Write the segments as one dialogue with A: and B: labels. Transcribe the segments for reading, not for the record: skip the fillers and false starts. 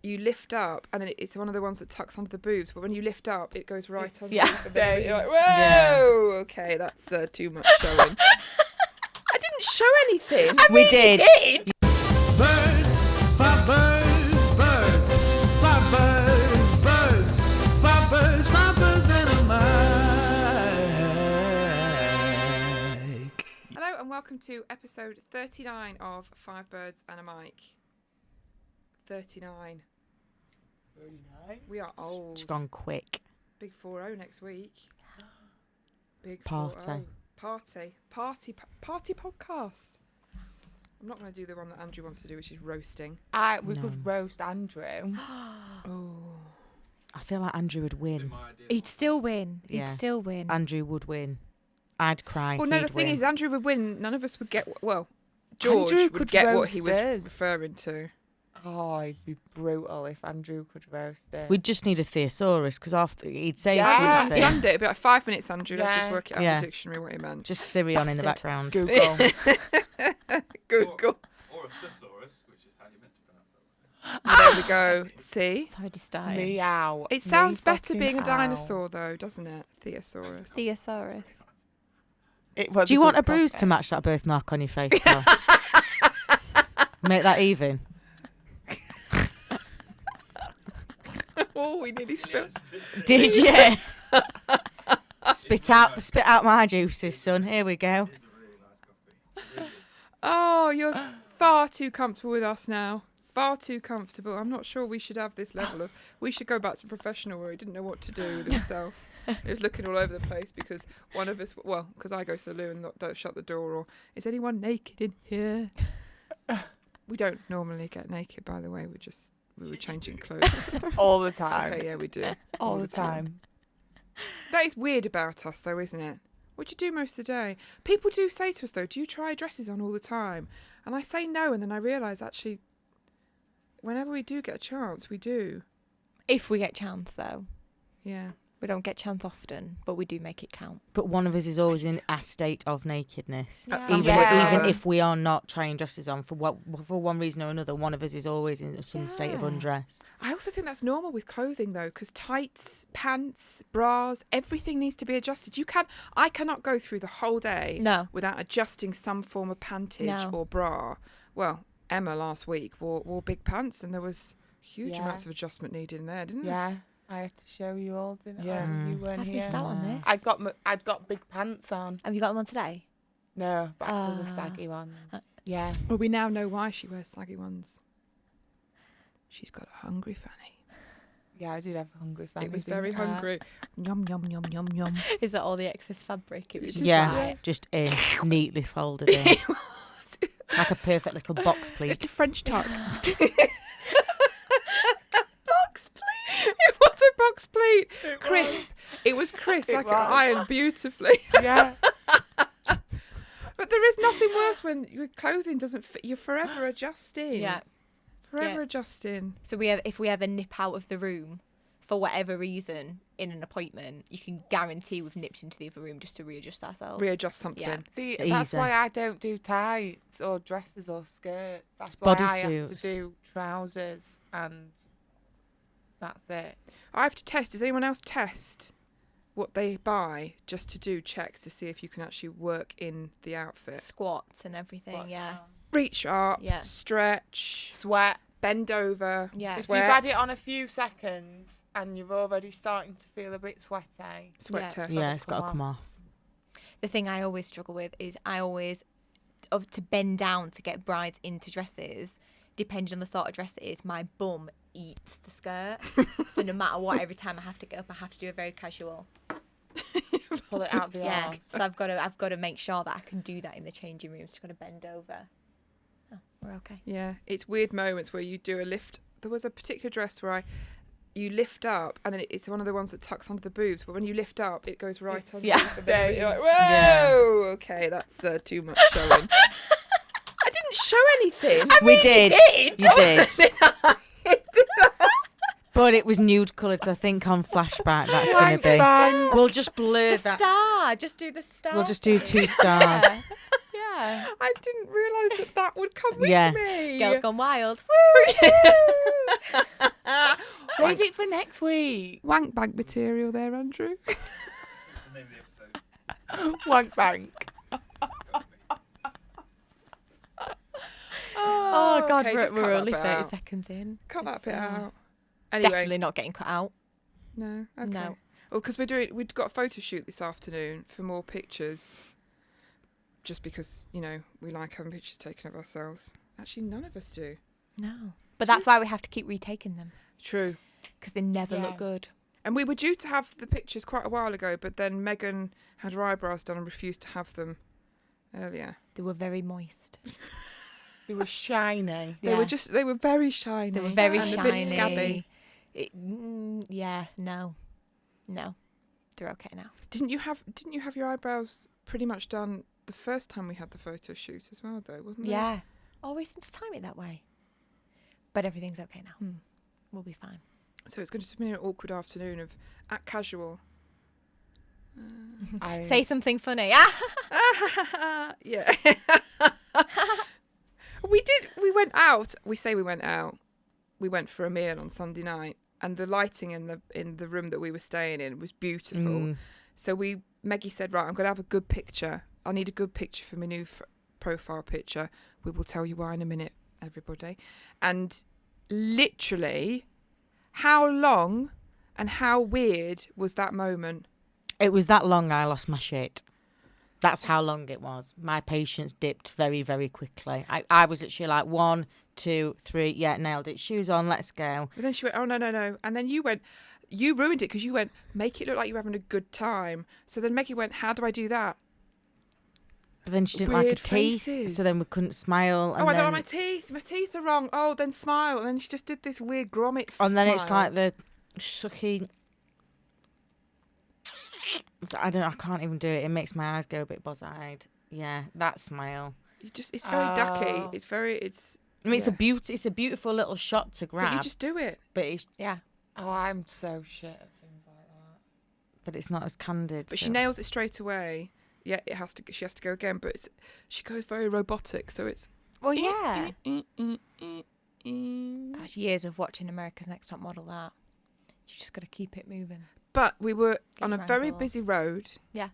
A: you lift up, and then it's one of the ones that tucks under the boobs. But when you lift up, it goes right under.
B: Yeah.
A: You're like, whoa. Okay, that's too much showing. I didn't show anything.
B: We did.
C: Birds, five birds, birds, five birds, birds, five birds, five birds and a mic.
A: Hello and welcome to episode 39 of Five Birds and a Mic. 39. We are old.
B: It's gone quick.
A: Big 4-0 next week. Big
B: Party.
A: 4-0. Party podcast. I'm not going to do the one that Andrew wants to do, which is roasting.
D: We could roast Andrew.
A: Oh.
B: I feel like Andrew would win.
E: He'd still win.
B: Yeah.
E: He'd still win.
B: Andrew would win. I'd cry.
A: Well, no,
B: he'd
A: the thing
B: win.
A: is, Andrew would win. None of us would get. Well, George
D: Andrew
A: would
D: could
A: get what he was
D: roast us.
A: referring to.
D: Oh, it'd be brutal if Andrew could roast it.
B: We'd just need a thesaurus because after he'd say
D: Yeah.
A: I
B: something.
A: understand it. It'd be like 5 minutes, Andrew. Let's just
D: Yeah.
A: work it out
B: Yeah.
A: in the dictionary what he meant.
B: Just Siri on in the
E: Bastard.
B: background.
D: Google.
A: Google.
F: Or a thesaurus, which is how you meant to pronounce that.
A: There we go. See?
E: It's hard to start.
D: Meow.
A: It sounds
D: Me
A: better
D: fucking
A: being a
D: ow.
A: dinosaur, though, doesn't it? Thesaurus.
E: Thesaurus.
D: It was
B: Do you want
D: good
B: a bruise to
D: podcast.
B: match that birthmark on your face? Though? Make that even.
A: Oh, we nearly spilled.
B: Did you? spit out my juices, son. Here we go.
F: It's a really nice coffee.
A: Oh, you're far too comfortable with us now. Far too comfortable. I'm not sure we should have this level of... We should go back to professional where he didn't know what to do with himself. He was looking all over the place because one of us... Well, because I go to the loo and don't shut the door, or is anyone naked in here? We don't normally get naked, by the way. We were changing clothes.
D: All the time.
A: Okay, yeah, we do.
D: All the time.
A: That is weird about us, though, isn't it? What do you do most of the day? People do say to us, though, do you try dresses on all the time? And I say no, and then I realise, actually, whenever we do get a chance, we do.
E: If we get chance, though.
A: Yeah.
E: We don't get chance often, but we do make it count.
B: But one of us is always in a state of nakedness.
A: At
E: Yeah.
A: some
B: Even,
A: point,
B: even if we are not trying dresses on, for one reason or another, one of us is always in some state of
E: Yeah.
B: undress.
A: I also think that's normal with clothing, though, because tights, pants, bras, everything needs to be adjusted. I cannot go through the whole day
E: No.
A: without adjusting some form of pantage
E: No.
A: or bra. Well, Emma last week wore big pants, and there was huge
D: Yeah.
A: amounts of adjustment needed in there, didn't there?
D: Yeah. I had to show you all, didn't
A: Yeah.
D: I? You weren't
E: I've
D: here.
E: missed out on this.
D: I'd got big pants on.
E: Have you got them on today?
D: No, back to the
E: Ah.
D: saggy ones. Yeah.
A: Well, we now know why she wears saggy ones. She's got a hungry fanny.
D: Yeah, I did have a hungry family.
A: It was very hungry. Yum, yum, yum, yum, yum.
E: Is that all the excess fabric? It was just
B: Yeah,
E: like-
B: just in, neatly folded in. Like a perfect little box pleat.
A: It's a French tuck.
E: box, please.
A: It was a box pleat. Crisp. It was crisp,
D: It
A: like
D: was.
A: ironed beautifully.
D: Yeah.
A: But there is nothing worse when your clothing doesn't fit. You're forever adjusting.
E: Yeah.
A: Forever
E: Yeah.
A: adjusting.
E: So if we ever nip out of the room for whatever reason in an appointment, you can guarantee we've nipped into the other room just to readjust ourselves.
A: Readjust something.
E: Yeah.
D: See,
B: Easy.
D: that's why I don't do tights or dresses or skirts. That's
B: It's
D: why I have
B: bodysuits.
D: to do trousers and that's it.
A: I have to test. Does anyone else test what they buy just to do checks to see if you can actually work in the outfit?
E: Squats and everything,
D: Squat
E: yeah.
D: down.
A: Reach up,
E: Yeah.
A: stretch,
D: Sweat.
A: bend over,
E: Yeah.
D: If
A: sweat.
D: you've had it on a few seconds and you're already starting to feel a bit sweaty.
A: Sweat
E: Yeah.
A: test.
B: Yeah, it's got to come off.
E: The thing I always struggle with is to bend down to get brides into dresses, depending on the sort of dress it is, my bum eats the skirt. So no matter what, every time I have to get up, I have to do a very casual.
D: Pull it out the
E: Yeah.
D: arse.
E: So I've got to make sure that I can do that in the changing room. Just got to bend over. Oh, we're okay.
A: Yeah, it's weird moments where you do a lift. There was a particular dress where you lift up, and then it's one of the ones that tucks under the boobs. But when you lift up, it goes right under.
E: Yeah.
A: And then you're like, whoa.
B: Yeah.
A: Okay, that's too much showing. I didn't show anything.
B: We did. You did.
A: Did
B: But it was nude coloured, so I think on flashback that's going to be.
D: Bang.
B: We'll just blur
E: The
B: that.
E: star. Just do the star.
B: We'll just do 2 stars.
E: Yeah. Yeah.
A: I didn't realise that would come with
B: Yeah.
A: me.
E: Girls Gone Wild. Woo!
D: Save it for next week.
A: Wank bank material there, Andrew.
F: The name of the episode.
D: Wank bank.
B: Oh, God,
A: okay, just cut
E: We're
A: that
E: only
A: bit
E: 30
A: out.
E: seconds in.
A: Cut that
E: It's,
A: bit out. Anyway,
E: Definitely not getting cut out.
A: no. Okay.
E: No.
A: Well, because we'd got a photo shoot this afternoon for more pictures. Just because, you know, we like having pictures taken of ourselves. Actually, none of us do.
E: No. But that's why we have to keep retaking them.
A: True.
E: Because they never
D: Yeah.
E: look good.
A: And we were due to have the pictures quite a while ago, but then Megan had her eyebrows done and refused to have them earlier.
E: They were very moist.
D: They were shiny.
A: They were very shiny.
E: They were very
A: and
E: shiny.
A: a bit scabby.
E: Yeah, no. They're okay now.
A: Didn't you have your eyebrows pretty much done the first time we had the photo shoot as well, though, wasn't it?
E: Yeah. Always seem to time it that way. But everything's okay now.
A: Hmm.
E: We'll be fine.
A: So it's going to be an awkward afternoon of at casual.
E: Say something funny.
A: Yeah. We went out. We say we went out. We went for a meal on Sunday night, and the lighting in the room that we were staying in was beautiful. So Maggie said, right, I'm going to have a good picture. I need a good picture for my new profile picture. We will tell you why in a minute, everybody. And literally, how long and how weird was that moment?
B: It was that long I lost my shit. That's how long it was. My patience dipped very, very quickly. I was actually like 1, 2, 3, yeah, nailed it. Shoes on, let's go.
A: But then she went, oh, no. And then you ruined it because you went, make it look like you're having a good time. So then Maggie went, how do I do that?
B: But then she didn't like her
A: Weird
B: teeth,
A: faces.
B: so then we couldn't smile. And
A: I don't
B: then,
A: like my teeth. My teeth are wrong. Oh, then smile. And then she just did this weird grommet
B: and then it's
A: smile.
B: like the sucky. I can't even do it. It makes my eyes go a bit buzz-eyed. Yeah, that smile.
A: It's very ducky. It's
B: I mean, it's a beautiful little shot to grab.
A: But you just do it.
B: But it's
E: Yeah.
D: Oh, I'm so shit at things like that.
B: but it's not as candid.
A: But
B: so.
A: she nails it straight away. Yeah, she has to go again. But she goes very robotic. So it's.
E: Well, yeah.
A: But
E: That's years of watching America's Next Top Model, that. You just got to keep it moving.
A: we were
E: Get
A: on a
E: your
A: very
E: ankles.
A: busy road.
E: Yeah.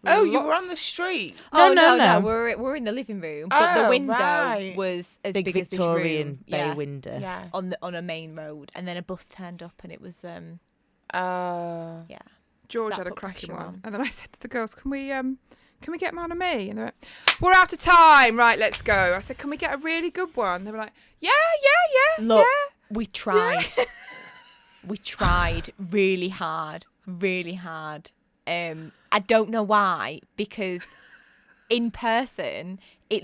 D: Oh, you were
A: Lots-
D: on the street.
B: No.
E: We're in the living room, but the window
D: right.
E: was as
B: big
E: big as this
B: Victorian
E: room.
B: bay
E: Yeah.
B: window.
D: Yeah.
E: On a main road, and then a bus turned up, and it was yeah.
A: George
E: that
A: had a
E: put
A: cracking
E: pressure
A: one.
E: on.
A: And then I said to the girls, can we get mine on me? And they went, we're out of time. Right, let's go. I said, can we get a really good one? They were like, yeah.
E: Look, we tried. We tried really hard. I don't know why, because in person you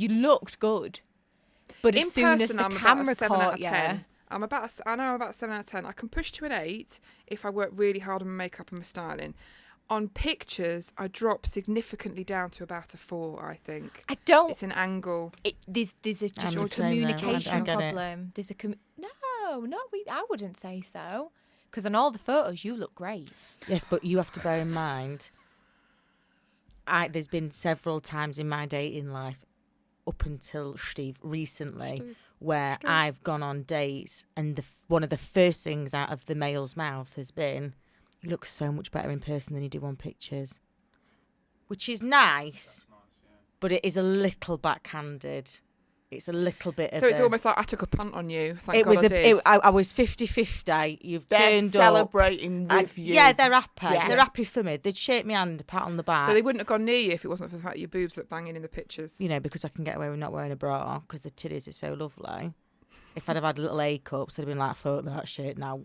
E: looked good, but
A: In
E: as soon
A: person,
E: as
A: I'm
E: the
A: about a
E: camera
A: 7 out
E: caught
A: of
E: you,
A: 10. I know I'm about 7 out of 10. I can push to an 8 if I work really hard on my makeup and my styling. On pictures, I drop significantly down to about a 4, I think.
E: I don't.
A: It's an angle.
E: There's a
B: I'm
E: just
B: the
E: a
B: same though.
E: communication
B: I get it.
E: problem. There's a I wouldn't say so, because on all the photos you look great.
B: Yes, but you have to bear in mind, there's been several times in my dating life, up until recently, where I've gone on dates, and one of the first things out of the male's mouth has been, "You look so much better in person than you do on pictures," which is nice, but it is a little backhanded. It's a little bit of
A: So it's almost like I took a punt on you. Thank
B: it
A: God
B: was
A: I did.
B: I was 50-50. You've
D: They're
B: turned up.
D: celebrating with you.
B: Yeah, they're happy.
D: Yeah.
B: They're happy for me. They'd shake me hand, pat on the back.
A: So they wouldn't have gone near you if it wasn't for the fact that your boobs look banging in the pictures.
B: You know, because I can get away with not wearing a bra because the titties are so lovely. If I'd have had little A-cups, I'd have been like, fuck that shit. Now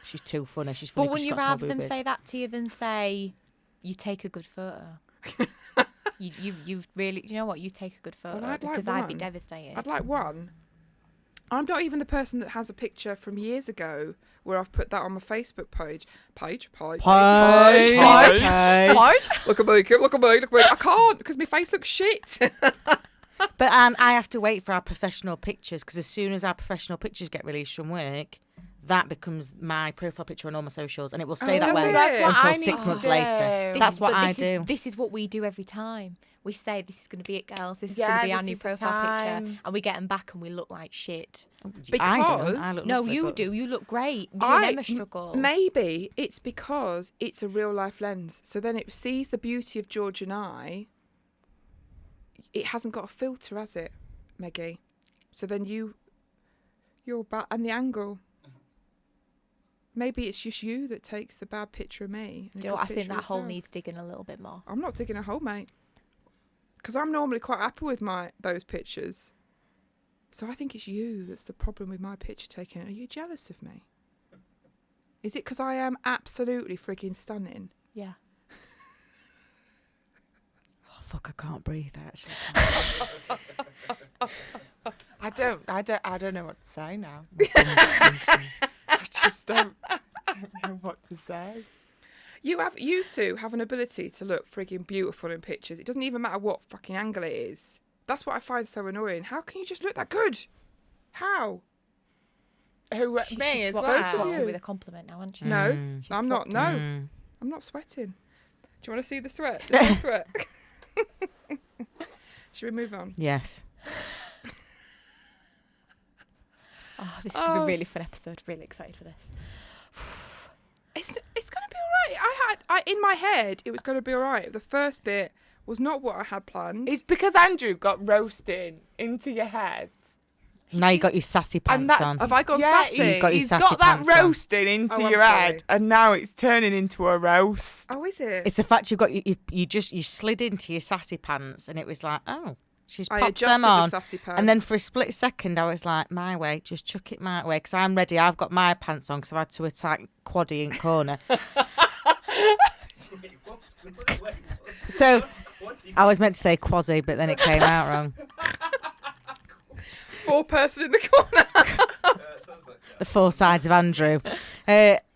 B: she's too funny. She's funny.
E: But
B: 'cause
E: wouldn't
B: she's
E: you
B: got small
E: rather them
B: boobies.
E: say that to you than say, you take a good photo? you really, do you know what? You take a good photo,
A: I'd like
E: because I'd be
A: one.
E: devastated.
A: I'd like one. I'm not even the person that has a picture from years ago where I've put that on my Facebook page. Page. Look at me, Kim, look at me. I can't because my face looks shit.
B: But I have to wait for our professional pictures because as soon as our professional pictures get released from work, that becomes my profile picture on all my socials, and it will stay that
A: does
B: way
A: it?
D: That's what
B: until
D: I need
B: 6
D: to
B: months
D: do.
B: later. That's what I do.
E: This is what we do every time. we say this is going to be it, girls. This is going to be our
D: this
E: new
D: is the
E: profile picture,
D: time.
E: and we get them back and we look like shit.
B: I don't.
A: Because
B: I look
E: No,
B: lovely,
E: you
B: but-
E: do. You look great. Me and Emma struggle.
A: Maybe it's because it's a real life lens. So then it sees the beauty of George and I. It hasn't got a filter, has it, Meggie? So then you're bad, and the angle. Maybe it's just you that takes the bad picture of me. And
E: Do you know what? I think that hole needs digging a little bit more.
A: I'm not digging a hole, mate. Because I'm normally quite happy with those pictures. So I think it's you that's the problem with my picture taking. Are you jealous of me? Is it because I am absolutely frigging stunning?
E: Yeah.
B: Oh, fuck! I can't breathe. Actually.
D: I don't know what to say now. I just don't know what to say.
A: You two have an ability to look frigging beautiful in pictures. It doesn't even matter what fucking angle it is. That's what I find so annoying. How can you just look that good? How?
D: Who
E: She's
D: me as
E: swapped
A: well?
E: it with a compliment now, hasn't she?
A: No,
B: Mm.
A: I'm not. No,
B: Mm.
A: I'm not sweating. Do you want to see the sweat? Do you want to sweat? Should we move on?
B: Yes.
E: Oh, this is going to be a really fun episode. Really excited for this.
A: It's gonna be alright. I in my head it was gonna be alright. The first bit was not what I had planned.
D: It's because Andrew got roasting into your head.
B: Now you got your sassy
D: And
B: pants
D: that's-
B: on.
A: Have I gone
D: Yeah,
A: sassy?
B: You've got your
D: he's
B: sassy
D: got that
B: pants on.
D: roasting into
A: Oh, I'm
D: your
A: sorry.
D: head, and now it's turning into a roast.
A: Oh, is it?
B: It's the fact you've got you slid into your sassy pants, and it was like, oh, she's
A: I
B: popped
A: adjusted
B: them
A: the
B: on.
A: sassy pants.
B: And then for a split second, I was like, my way, just chuck it my way, because I'm ready. I've got my pants on because I've had to attack Quaddy in corner. So I was meant to say Quasi, but then it came out wrong.
A: 4-person in the corner.
B: The four sides of Andrew.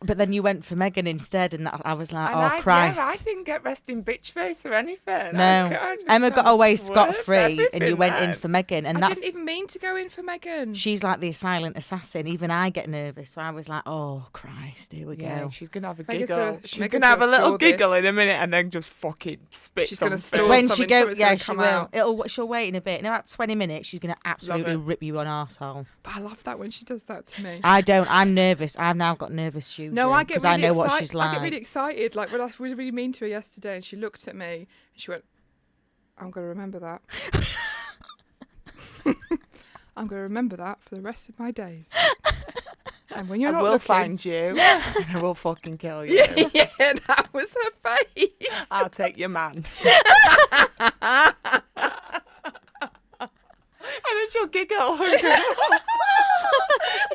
B: But then you went for Megan instead, and I was like,
D: And
B: oh, Christ.
D: I didn't get resting bitch face or anything.
B: No,
D: I just
B: Emma got
D: kinda
B: away
D: swerved
B: scot-free, and you
D: everything
B: went
D: then.
B: in for Megan, and
A: I
B: that's
A: didn't even mean to go in for Megan.
B: she's like the silent assassin. Even I get nervous, so I was like, oh Christ, here we
D: Yeah,
B: go.
D: she's gonna have a
A: Megan's
D: giggle.
A: gonna-
D: She's
A: Megan's
D: gonna have a
A: gonna
D: little
A: store this.
D: giggle in a minute, and then just fucking spit
A: She's
D: something.
A: gonna store
B: It's when she
A: something,
B: go,
A: something's
B: yeah,
A: gonna
B: she
A: come
B: will.
A: out.
B: She'll wait in a bit. In about 20 minutes, she's gonna absolutely
A: it.
B: rip you on arsehole.
A: But I love that when she does that to me.
B: I don't. I'm nervous. I've now got nervous shoes.
A: No, I get
B: because
A: really
B: I know
A: excited.
B: what she's like.
A: I get really excited. Like when I was really mean to her yesterday, and she looked at me and she went, "I'm going to remember that. I'm going to remember that for the rest of my days." And when you're
D: I
A: not
D: will
A: looking,
D: find you, and I will fucking kill you.
A: yeah, that was her face.
D: I'll take your man. And then she'll giggle.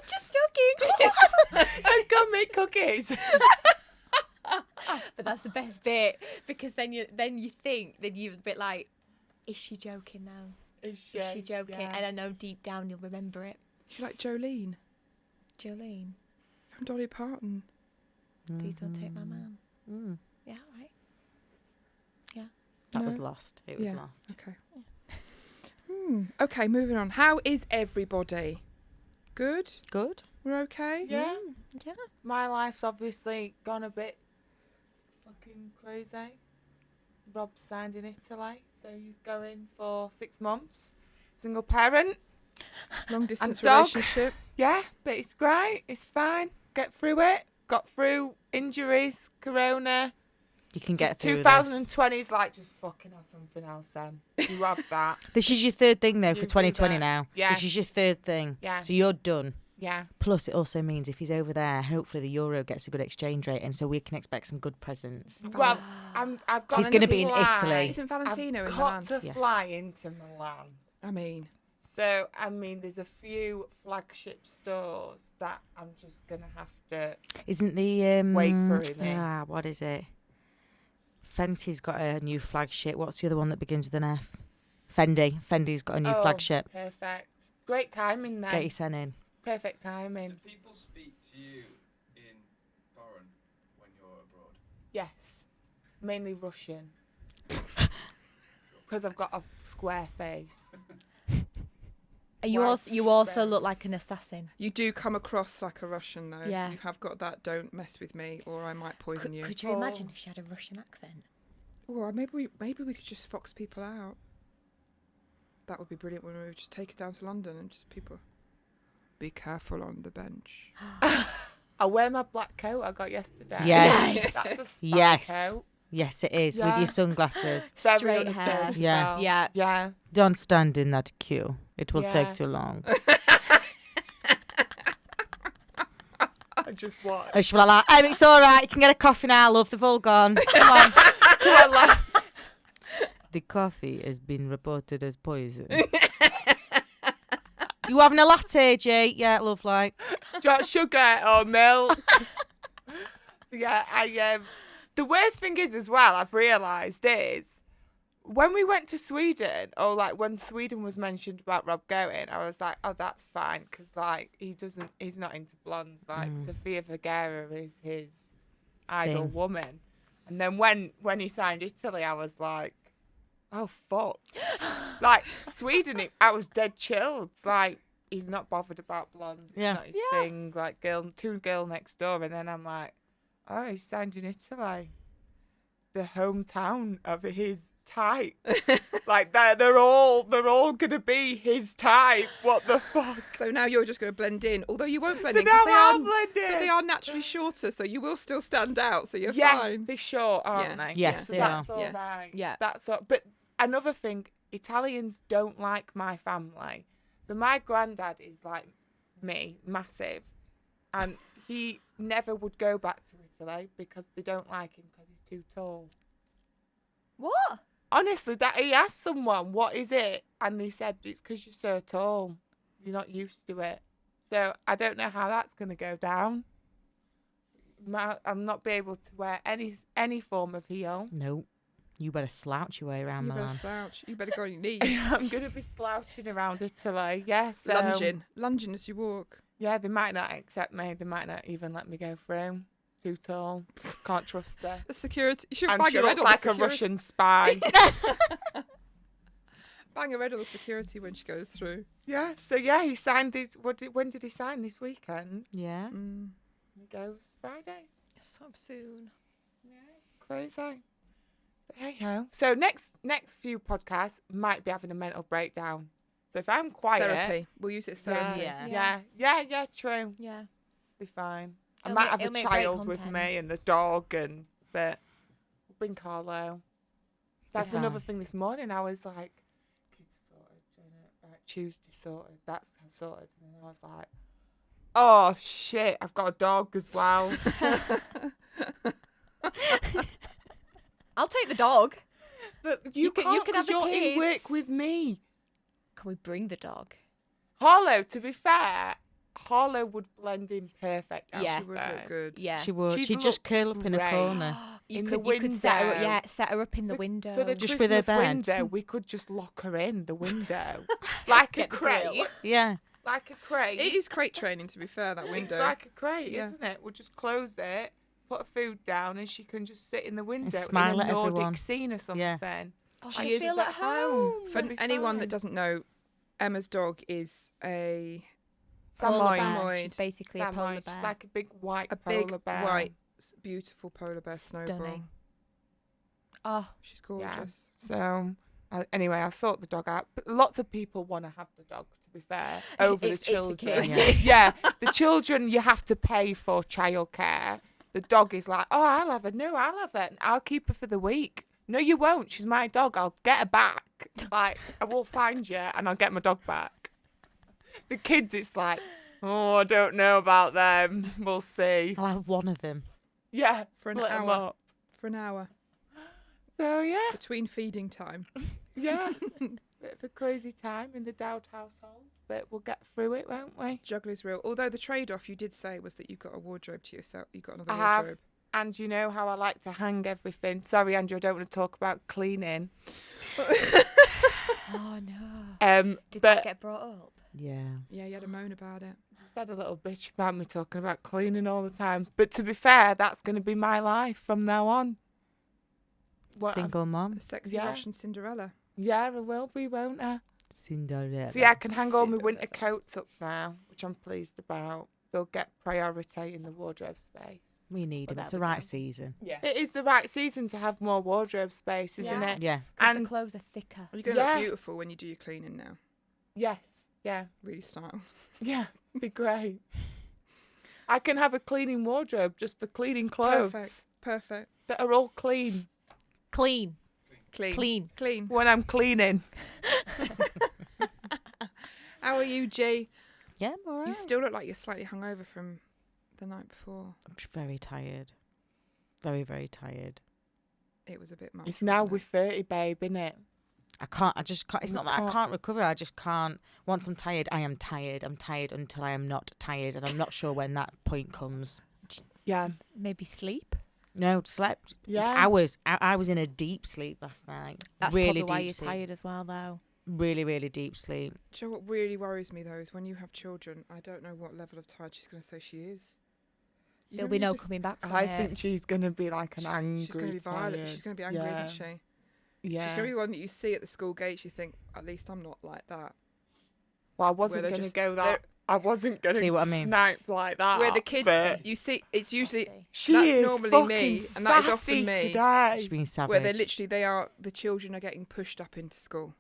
E: Just joking.
D: Let's go make cookies.
E: But that's the best bit, because then you think that you're a bit like, is she joking though?
D: Is
E: Is she joking?
D: Yeah.
E: And I know deep down you'll remember it.
A: She's like Jolene
E: Jolene,
A: from Dolly Parton.
E: please don't take my man.
B: Mm.
E: Yeah, right.
B: That
A: No.
B: was lost. It was
A: Yeah.
B: lost.
A: Okay. Okay, moving on. How is everybody? Good?
B: Good.
A: We're okay?
D: Yeah.
E: Yeah.
D: My life's obviously gone a bit fucking crazy. Rob's signed in Italy, so he's going for 6 months. Single parent.
A: Long distance
D: dog.
A: relationship.
D: Yeah, but it's great. It's fine. Get through it. Got through injuries, corona.
B: You can get
D: Just
B: through
D: 2020 is like, just fucking have something else then. You have that.
B: This is your third thing though
D: You
B: for
D: do
B: 2020
D: that.
B: now.
D: Yeah.
B: This is your third thing.
D: Yeah.
B: So you're done.
D: Yeah.
B: Plus, it also means if he's over there, hopefully the euro gets a good exchange rate, and so we can expect some good presents.
D: Well, I've got
B: He's
D: to
B: gonna be in
D: fly.
B: Italy.
A: Isn't Valentino
D: I've
A: in
D: got
A: Milan?
D: to
B: Yeah.
D: fly into Milan.
A: I mean,
D: So, I mean, there's a few flagship stores that I'm just going to have to...
B: Isn't the
D: Wait for him, eh?
B: what is it? Fenty's got a new flagship. What's the other one that begins with an F? Fendi. Fendi's got a new flagship.
D: Perfect. Great timing then.
B: Get your sent in.
D: Perfect timing.
F: Do people speak to you in foreign when you're abroad?
D: Yes. Mainly Russian. Because I've got a square face.
E: You
D: Right.
E: also look like an assassin.
A: you do come across like a Russian, though.
E: Yeah.
A: You have got that "don't mess with me, or I might poison you."
E: Could you
D: Oh.
E: imagine if she had a Russian accent?
A: Well, maybe we could just fox people out. That would be brilliant when we would just take it down to London and just people be careful on the bench.
D: I'll wear my black coat I got yesterday.
B: Yes.
D: That's a spy
B: Yes.
D: coat.
B: Yes, it is. With
D: Yeah.
B: your sunglasses.
D: Very
E: Straight hair.
D: unaffordable.
B: Yeah.
E: Yeah.
D: Yeah.
B: Don't stand in that queue. It will
D: Yeah.
B: take too long.
D: I just watch.
B: And she'll be like, it's all right. You can get a coffee now, love. They've all gone. Come on. The coffee has been reported as poison. You having a latte, Jay? Yeah, lovely.
D: Do you want sugar or milk? So yeah, the worst thing is as well, I've realised is when we went to Sweden, or like when Sweden was mentioned about Rob going, I was like, oh, that's fine, because like he's not into blondes. Like Sofia Vergara is his idol
B: Thing.
D: woman. And then when he signed Italy, I was like, oh fuck. Like Sweden, I was dead chilled. It's like he's not bothered about blondes. It's
B: Yeah.
D: not his thing. Like girl next door, and then I'm like, oh, he signed in Italy, the hometown of his type. Like they're all gonna be his type. What the fuck?
A: So now you're just going to blend in, although you won't blend
D: So
A: in
D: now
A: because
D: I'll blend in.
A: but they are naturally shorter, so you will still stand out. So you're
D: Yes,
A: fine.
D: they're short, aren't
A: Yeah.
D: they?
B: Yes,
D: so
B: they
D: that's
B: are.
D: all
A: Yeah.
D: right.
E: Yeah.
D: That's all. But another thing, Italians don't like my family. So my granddad is like me, massive, and he never would go back to Italy because they don't like him because he's too tall.
E: What?
D: Honestly, that he asked someone, what is it? And they said, it's because you're so tall. You're not used to it. So I don't know how that's going to go down. I'll not be able to wear any form of heel.
B: No. You better slouch your way around
A: You better
B: Milan.
A: slouch. You better go on your knees.
D: I'm going to be slouching around Italy. Yes.
A: Lunging as you walk.
D: Yeah, they might not accept me. They might not even let me go through. Too tall. Can't trust her.
A: The security. You should
D: And
A: bang
D: she
A: a red
D: looks
A: on the
D: like a
A: security.
D: Russian spy.
A: Bang a red on the security when she goes through.
D: Yeah, so yeah, he signed this. When did he sign this weekend?
B: Yeah.
A: Mm.
D: He goes Friday.
E: So soon.
D: Yeah, crazy. But hey ho. So next few podcasts might be having a mental breakdown. So if I'm quiet,
A: Therapy. We'll use it as therapy.
D: yeah, true.
E: Yeah.
D: Be fine. I
E: It'll
D: might
E: make-
D: have a
E: it'll make great
D: child with
E: content.
D: me and the dog, but we'll bring Carlo. That's
B: Yeah.
D: another thing this morning. I was like, kids sorted, right, Tuesday sorted, that's sorted. And then I was like, oh shit, I've got a dog as well.
E: I'll take the dog.
D: But
E: You can
D: can't
E: have
D: 'cause
E: the
D: you're in
E: kids.
D: work with me.
E: Can we bring the dog?
D: Harlow, to be fair, Harlow would blend in perfect.
E: Yeah.
A: She would look good.
E: Yeah.
B: She would.
D: She'd
B: She'd just
D: look
B: curl up in a
D: great.
B: corner.
D: In
E: You
D: the
E: could set her up,
D: window.
E: set her up in the
D: For-
E: window.
D: For the
B: Just with her
D: Christmas
B: bed.
D: window, we could just lock her in the window. Like a
E: Get the grill.
D: crate.
B: Yeah.
D: Like a crate.
A: It is crate training, to be fair, that window.
D: It's like a crate,
A: Yeah.
D: isn't it? We'll just close it, put her food down, and she can just sit in the window
B: smile
D: in a
B: at
D: Nordic
B: everyone.
D: scene or something.
B: Yeah.
E: Oh,
A: She
E: I
A: is
E: feel at home.
A: For
D: It'll be
A: anyone
D: fine.
A: that doesn't know, Emma's dog is a
E: Polar
D: Samoyed.
E: bear. She's basically a polar
D: Samoyed.
E: bear.
D: She's like a big white
A: big
D: polar bear.
A: white, beautiful polar bear snowball.
E: Stunning. Oh,
A: She's gorgeous.
D: So, anyway, I'll sort the dog out. But lots of people want to have the dog, to be fair, over
E: It's
D: the
E: the
D: children.
E: kids.
D: Yeah, the children, you have to pay for childcare. The dog is like, oh, I'll have her. No, I'll have her. I'll keep her for the week. No, you won't. She's my dog. I'll get her back. Like, I will find you and I'll get my dog back. The kids, it's like, oh, I don't know about them. We'll see.
B: I'll have one of them.
D: Yeah,
A: For an
D: split 'em
A: hour.
D: up.
A: For an hour
D: So, yeah.
A: between feeding time.
D: Yeah. Bit of a crazy time in the Dowd household, but we'll get through it, won't we?
A: Juggler's real. Although the trade-off you did say was that you got a wardrobe to yourself. You got another
D: I have.
A: wardrobe.
D: And you know how I like to hang everything. Sorry, Andrew, I don't want to talk about cleaning.
E: oh no. Did
D: but
E: that get brought up?
B: Yeah.
A: Yeah, you had a moan about it.
D: just had a little bitch about me talking about cleaning all the time. But to be fair, that's going to be my life from now on. What-
B: Single mom.
A: A sexy
D: Yeah.
A: Russian Cinderella.
D: Yeah, I will be, won't I?
B: Cinderella.
D: See, I can hang all my winter coats up now, which I'm pleased about. They'll get priority in the wardrobe space.
B: We need
E: But
B: them. It's
E: that'll
B: the
E: be
B: right
E: done.
B: season.
A: Yeah.
D: It is the right season to have more wardrobe space, isn't
E: Yeah.
D: it?
B: Yeah.
E: And the
D: And
E: clothes are thicker.
A: You're going to
D: Yeah.
A: look beautiful when you do your cleaning now.
D: yes, yeah,
A: Really style.
D: yeah, be great. I can have a cleaning wardrobe just for cleaning clothes
A: Perfect.
D: that are all clean
E: Clean.
A: Clean.
E: Clean.
A: Clean.
D: when I'm cleaning.
A: How are you, G?
B: Yeah, I'm all right.
A: You still look like you're slightly hungover from the night before.
B: I'm just very tired. Very, very tired.
A: It was a bit much.
D: It's now
A: wasn't
D: with 30, babe, innit?
B: I just can't. It's
D: You
B: not that I
D: can't-
B: can't recover. I just can't. Once I'm tired, I am tired. I'm tired until I am not tired. And I'm not sure when that point comes.
D: Yeah,
E: Maybe sleep.
B: No, slept
D: yeah.
B: hours. I was in a deep sleep last night.
E: That's
B: really
E: probably why
B: deep
E: you're
B: sleep.
E: tired as well, though.
B: Really, really deep sleep.
A: Do you know what really worries me though is when you have children, I don't know what level of tired she's going to say she is. You
E: There'll
A: know,
E: be
A: you
E: no
A: just-
E: coming back from
D: I
E: it.
D: think she's gonna be like an angry.
A: She's going to be violent.
D: tired-
A: She's going to be angry,
D: yeah.
A: isn't she?
D: Yeah.
A: She's going to be one that you see at the school gates. You think, at least I'm not like that.
D: Well, I wasn't
A: they're
D: gonna
A: just-
D: go that. I wasn't gonna
B: See what I mean?
D: snipe like that.
A: Where the kids,
D: but
A: you see, it's usually
D: she
A: that's
D: is
A: normally
D: fucking
A: me, and that is often
D: sassy
A: me.
D: today.
B: She's being savage.
A: where the children are getting pushed up into school.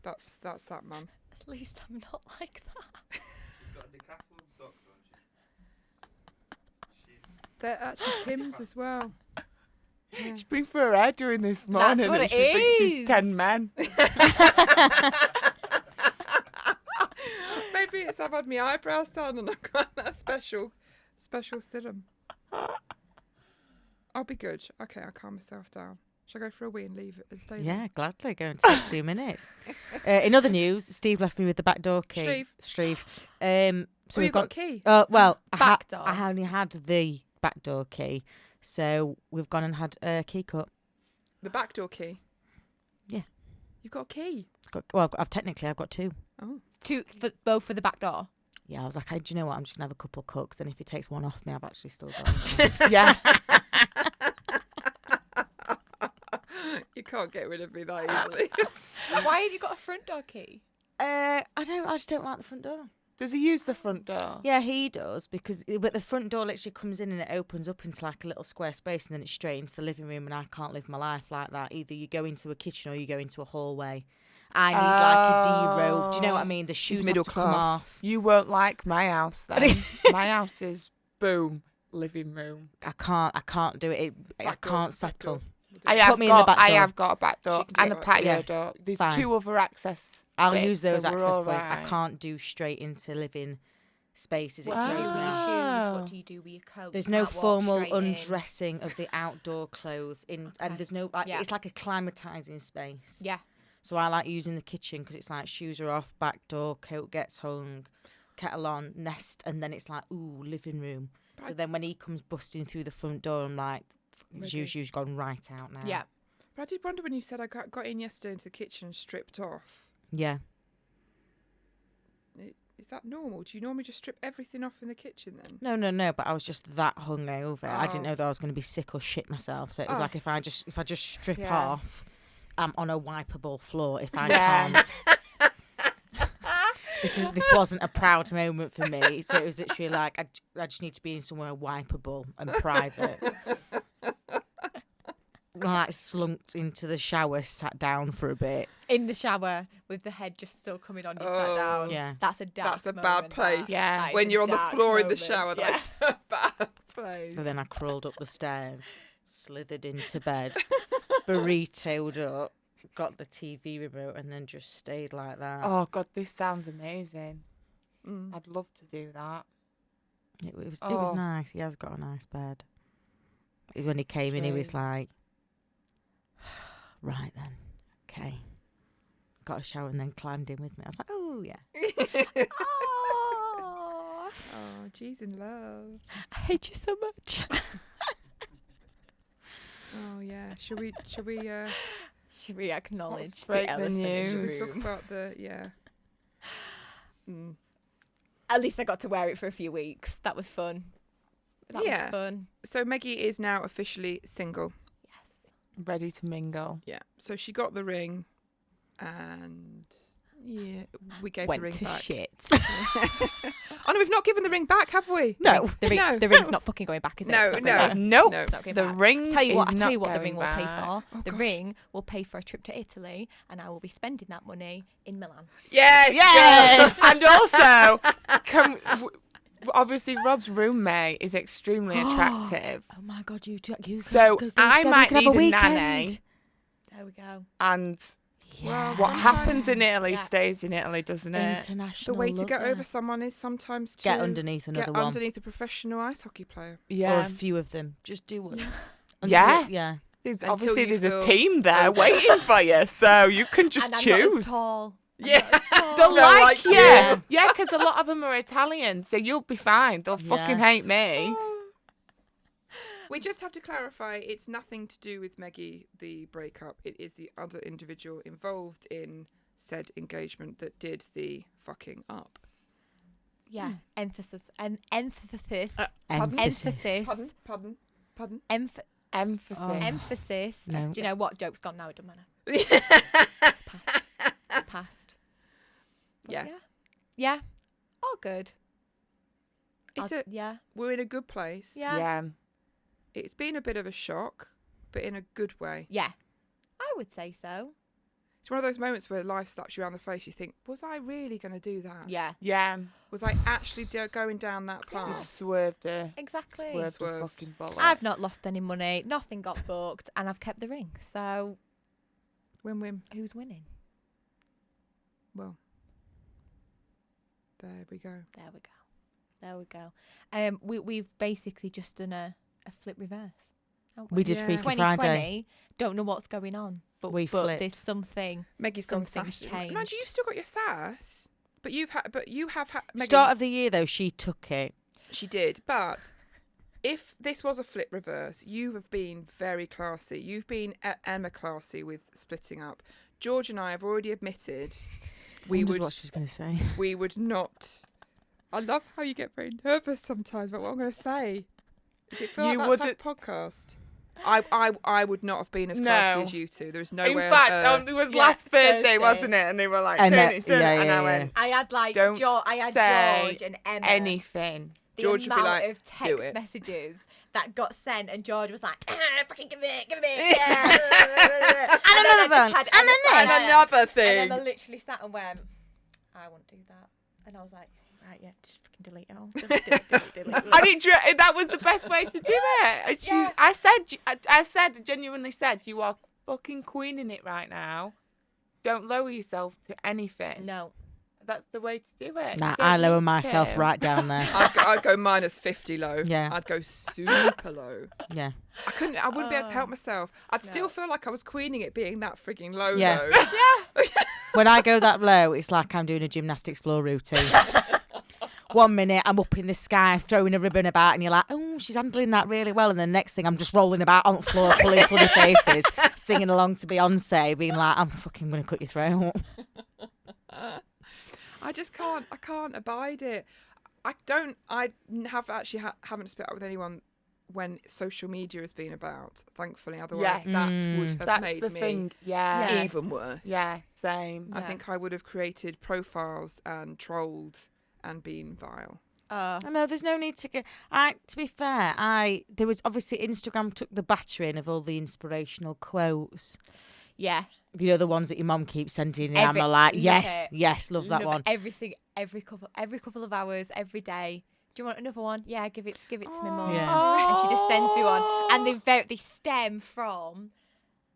A: That's that mum.
E: At least I'm not like that.
F: She's got decathlon socks on. She's
A: They're actually Tim's as well. Yeah.
D: She's been for her hair during this morning.
E: what
D: and
E: it
D: she thinks she's
E: is.
D: 10 men.
A: Maybe it's I've had my eyebrows done and I've got that special serum. I'll be good. Okay, I'll calm myself down. Shall I go for a wee and leave it and stay there?
B: Yeah, gladly. Go and take 2 minutes. In other news, Steve left me with the back door key.
A: Steve.
B: So
A: Oh,
B: we've
A: you've got a key.
B: Well,
E: Back door.
B: I only had the back door key, so we've gone and had a key cut.
A: The back door key.
B: Yeah.
A: You've got a key.
B: I've technically got 2.
A: Oh.
E: Both for the back door.
B: Yeah, I was like, hey, do you know what? I'm just gonna have a couple of cooks, and if he takes one off me, I've actually still got one.
D: Yeah.
A: You can't get rid of me that easily.
E: Why have you got a front door key?
B: I just don't like the front door.
D: Does he use the front door?
B: Yeah, he does, but the front door literally comes in and it opens up into like a little square space, and then it's straight into the living room, and I can't live my life like that. Either you go into a kitchen or you go into a hallway. I need like a D-robe. Do you know what I mean? The shoes
A: middle
B: have to come
A: class.
B: off.
D: You won't like my house then. My house is boom, living room.
B: I can't do it. I
A: Back door,
B: can't
A: back
B: settle.
A: door.
D: I
B: Put me in the back
D: I
B: door.
D: have got a back door
A: She can
D: and a
A: get
D: patio
B: yeah.
D: door. There's
B: Fine.
D: 2 other access.
B: I'll
D: bits,
B: use those
D: so we're
B: access
D: all
B: points. I
D: right.
B: can't do straight into living spaces. It
E: What do you
B: kills
E: do
B: me.
E: with your
B: off.
E: shoes? What do you do with your coat?
B: There's
E: You
B: no
E: can't walk
B: formal
E: straight in.
B: undressing of the outdoor clothes in, and
E: Okay.
B: there's no like.
E: Yeah.
B: It's like a climatizing space.
E: Yeah.
B: So I like using the kitchen because it's like shoes are off, back door, coat gets hung, kettle on, nest, and then it's like ooh, living room. So then when he comes busting through the front door, I'm like,
A: Ready.
B: Zuzu's gone right out now.
E: Yeah.
A: But I did wonder when you said I got in yesterday into the kitchen and stripped off.
B: Yeah.
A: Is that normal? Do you normally just strip everything off in the kitchen then?
B: No. But I was just that hungover. I didn't
A: Oh.
B: know that I was going to be sick or shit myself. So it was
A: Oh.
B: like if I just strip
D: Yeah.
B: off, I'm on a wipeable floor. If I
D: Yeah.
B: can't. This wasn't a proud moment for me. So it was literally like I just need to be in somewhere wipeable and private. I like slunked into the shower, sat down for a bit.
E: In the shower with the head just still coming on you, sat
A: Oh.
E: down.
B: Yeah.
E: That's a dark
A: That's a bad
E: moment,
A: place.
E: that.
D: Yeah.
E: That is
A: When
E: a
A: you're on the
E: dark
A: floor in the
E: moment.
A: shower,
E: Yeah.
A: that's a bad place.
B: So then I crawled up the stairs, slithered into bed, burritoed up, got the TV remote, and then just stayed like that.
D: Oh God, this sounds amazing.
A: Mm.
D: I'd love to do that.
B: It was
D: Oh.
B: nice. He has got a nice bed. It was when he came in, he was like, right then, okay. Got a shower and then climbed in with me. I was like, oh yeah.
E: Oh,
A: Oh, G's in love.
E: I hate you so much.
A: Oh yeah. Should we
E: Should we acknowledge
D: Let's
E: the
D: break the
E: elephant in the
D: news.
A: talk
E: room?
A: about the Mm.
E: At least I got to wear it for a few weeks. That was fun. That
A: Yeah.
E: was fun.
A: So Meggie is now officially single.
E: Yes.
D: Ready to mingle.
A: Yeah. So she got the ring, and Yeah, we gave
E: went
A: the ring
E: to
A: back.
E: shit.
A: Oh no, we've not given the ring back, have we?
E: No, the ring's
A: No.
E: not fucking going back, is it?
A: No,
E: It's not
A: no.
E: going back.
D: Nope.
A: No.
E: It's not going
D: The
E: back.
D: ring
E: Tell you what,
D: is
E: I tell
D: not
E: you what the
D: going
E: ring will pay
D: back.
E: for.
A: Oh,
E: The
A: gosh.
E: ring will pay for a trip to Italy, and I will be spending that money in Milan.
A: Yes,
D: Yes. And also, obviously, Rob's roommate is extremely attractive.
B: Oh my God, you
D: So I might need a
B: weekend.
D: nanny.
E: There we go.
D: And
A: Well,
D: what
A: sometimes-
D: happens in Italy
E: Yeah.
D: stays in Italy, doesn't it?
A: The
B: International.
A: way to
B: love,
A: get
B: yeah.
A: over someone is sometimes to
B: Get underneath another
A: get
B: one.
A: underneath a professional ice hockey player.
B: Or
D: Yeah.
B: a few of them. Just do one.
D: Yeah.
B: Yeah.
A: Until
D: Obviously,
A: you
D: there's a
A: feel
D: team there
A: okay.
D: waiting for you, so you can just
E: And I'm
D: choose.
E: not as tall. I'm
A: Yeah.
E: not as tall.
D: They'll
A: They'll
D: like
A: like
D: you.
A: you.
D: Yeah, because a lot of them are Italian, so you'll be fine. They'll fucking
B: Yeah.
D: hate me.
A: We just have to clarify, it's nothing to do with Meggie, the breakup. It is the other individual involved in said engagement that did the fucking up.
E: Yeah. Emphasis. Emphasis.
A: Pardon?
E: Emphasis.
A: Pardon?
D: Emphasis.
B: Oh.
E: Emphasis.
B: No.
E: Do you know what? Joke's gone now. It doesn't matter. It's past. It's past. But
A: Yeah.
E: Yeah. All good.
A: We're in a good place.
E: Yeah.
D: Yeah.
A: It's been a bit of a shock, but in a good way.
E: Yeah. I would say so.
A: It's one of those moments where life slaps you around the face. You think, was I really going to do that?
E: Yeah.
D: Yeah.
A: Was I actually going down that path?
D: Swerved her.
E: Exactly.
D: Swerved the
A: Swerved.
D: fucking bullet.
E: I've not lost any money. Nothing got booked, and I've kept the ring. So
A: Win-win.
E: who's winning?
A: Well, there we go.
E: There we go. There we go. We've basically just done a flip reverse. haven't
B: We did
A: Yeah.
B: Freaky
E: 2020.
B: Friday.
E: Don't know what's going on, but
B: We
E: but
B: flipped.
E: there's something.
A: Maggie's gone
E: Something's
A: sassy. Mind
E: changed.
A: you, you've still got your sass, but you have had.
B: Start of the year though, she took it.
A: She did, but if this was a flip reverse, you have been very classy. You've been Emma classy with splitting up. George and I have already admitted we
B: Wondered
A: would
B: what she was going to say.
A: we would not. I love how you get very nervous sometimes about what I'm going to say. Does it feel
D: You
A: like that type of podcast? I would not have been as classy
D: No.
A: as you two. There is no
D: In
A: way.
D: fact,
A: on earth.
D: it was
E: Yeah,
D: last Thursday,
E: Thursday.
D: wasn't it? And they were like,
B: And
D: turn
B: that-
D: it, turn
B: yeah,
D: it. And
B: yeah,
D: I went,
E: I had like
D: Don't
E: I had
D: say
E: George and Emma.
D: anything.
E: The
A: George would be
E: amount
A: like,
E: of
A: "Do
E: text
A: it."
E: messages that got sent, and George was like, "Fucking give it, yeah." and
B: another one,
A: And another
E: And
A: thing.
E: Emma literally sat and went, "I won't do that," and I was like, "Right, yeah, just fucking delete it all. Delete.
D: And that was the best way to do it. And she,
E: Yeah.
D: I genuinely said, you are fucking queening it right now. Don't lower yourself to anything.
E: No,
D: That's the way to do it.
B: Nah,
D: You don't
B: I lower
D: need
B: myself
D: to.
B: right down there.
A: I'd go minus 50 low.
B: Yeah.
A: I'd go super low.
B: Yeah.
A: I wouldn't be able to help myself. I'd
E: No.
A: still feel like I was queening it being that frigging low
B: Yeah.
A: low.
B: When I go that low, it's like I'm doing a gymnastics floor routine. 1 minute I'm up in the sky throwing a ribbon about and you're like, oh, she's handling that really well. And the next thing I'm just rolling about on the floor, pulling funny faces, singing along to Beyonce, being like, I'm fucking going to cut your throat.
A: I just can't. I can't abide it. I haven't split up with anyone when social media has been about. Thankfully, otherwise
D: Yes.
A: that would have
D: That's
A: made
D: the
A: me
D: thing. Yeah.
A: even worse.
D: Yeah, same.
A: I
E: Yeah.
A: think I would have created profiles and trolled and been vile.
B: I know there's no need to go. To be fair, there was obviously Instagram took the battering of all the inspirational quotes.
E: yeah,
B: You know, the ones that your mum keeps sending you.
E: Every-
B: I'm like,
E: love
B: yes,
E: it.
B: yes, love that one.
E: every couple of hours, every day. Do you want another one? Yeah, give it to me, mum.
B: Yeah.
E: And she just sends me one, and they stem from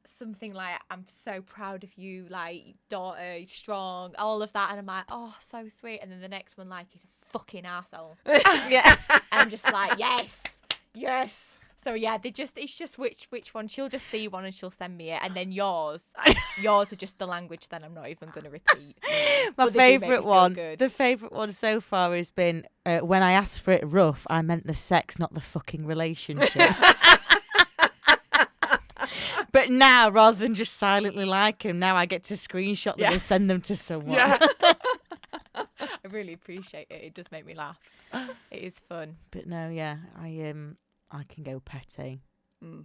E: something like, I'm so proud of you, like, daughter, strong, all of that, and I'm like, oh, so sweet. And then the next one, like, he's a fucking arsehole.
B: Yeah.
E: And I'm just like, yes. So yeah, it's just which one. She'll just see one and she'll send me it, and then yours are just the language that I'm not even going to repeat.
B: My
E: But they do make me
B: favourite
E: feel
B: one,
E: good.
B: the favourite one so far has been when I asked for it rough, I meant the sex, not the fucking relationship. But now, rather than just silently like him, now I get to screenshot them and send them to someone.
D: Yeah.
E: I really appreciate it. It does make me laugh. It is fun.
B: But no, yeah, I can go petty.
A: Mm.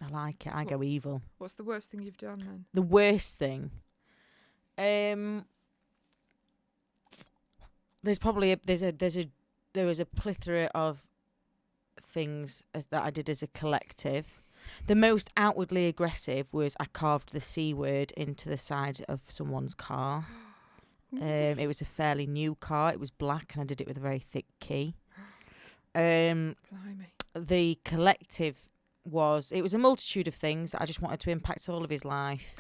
B: I like it. I go evil.
A: What's the worst thing you've done then?
B: The worst thing, There's probably there was a plethora of things that I did as a collective. The most outwardly aggressive was I carved the C word into the side of someone's car. It was a fairly new car. It was black, and I did it with a very thick key.
A: Blimey.
B: The collective was a multitude of things that I just wanted to impact all of his life.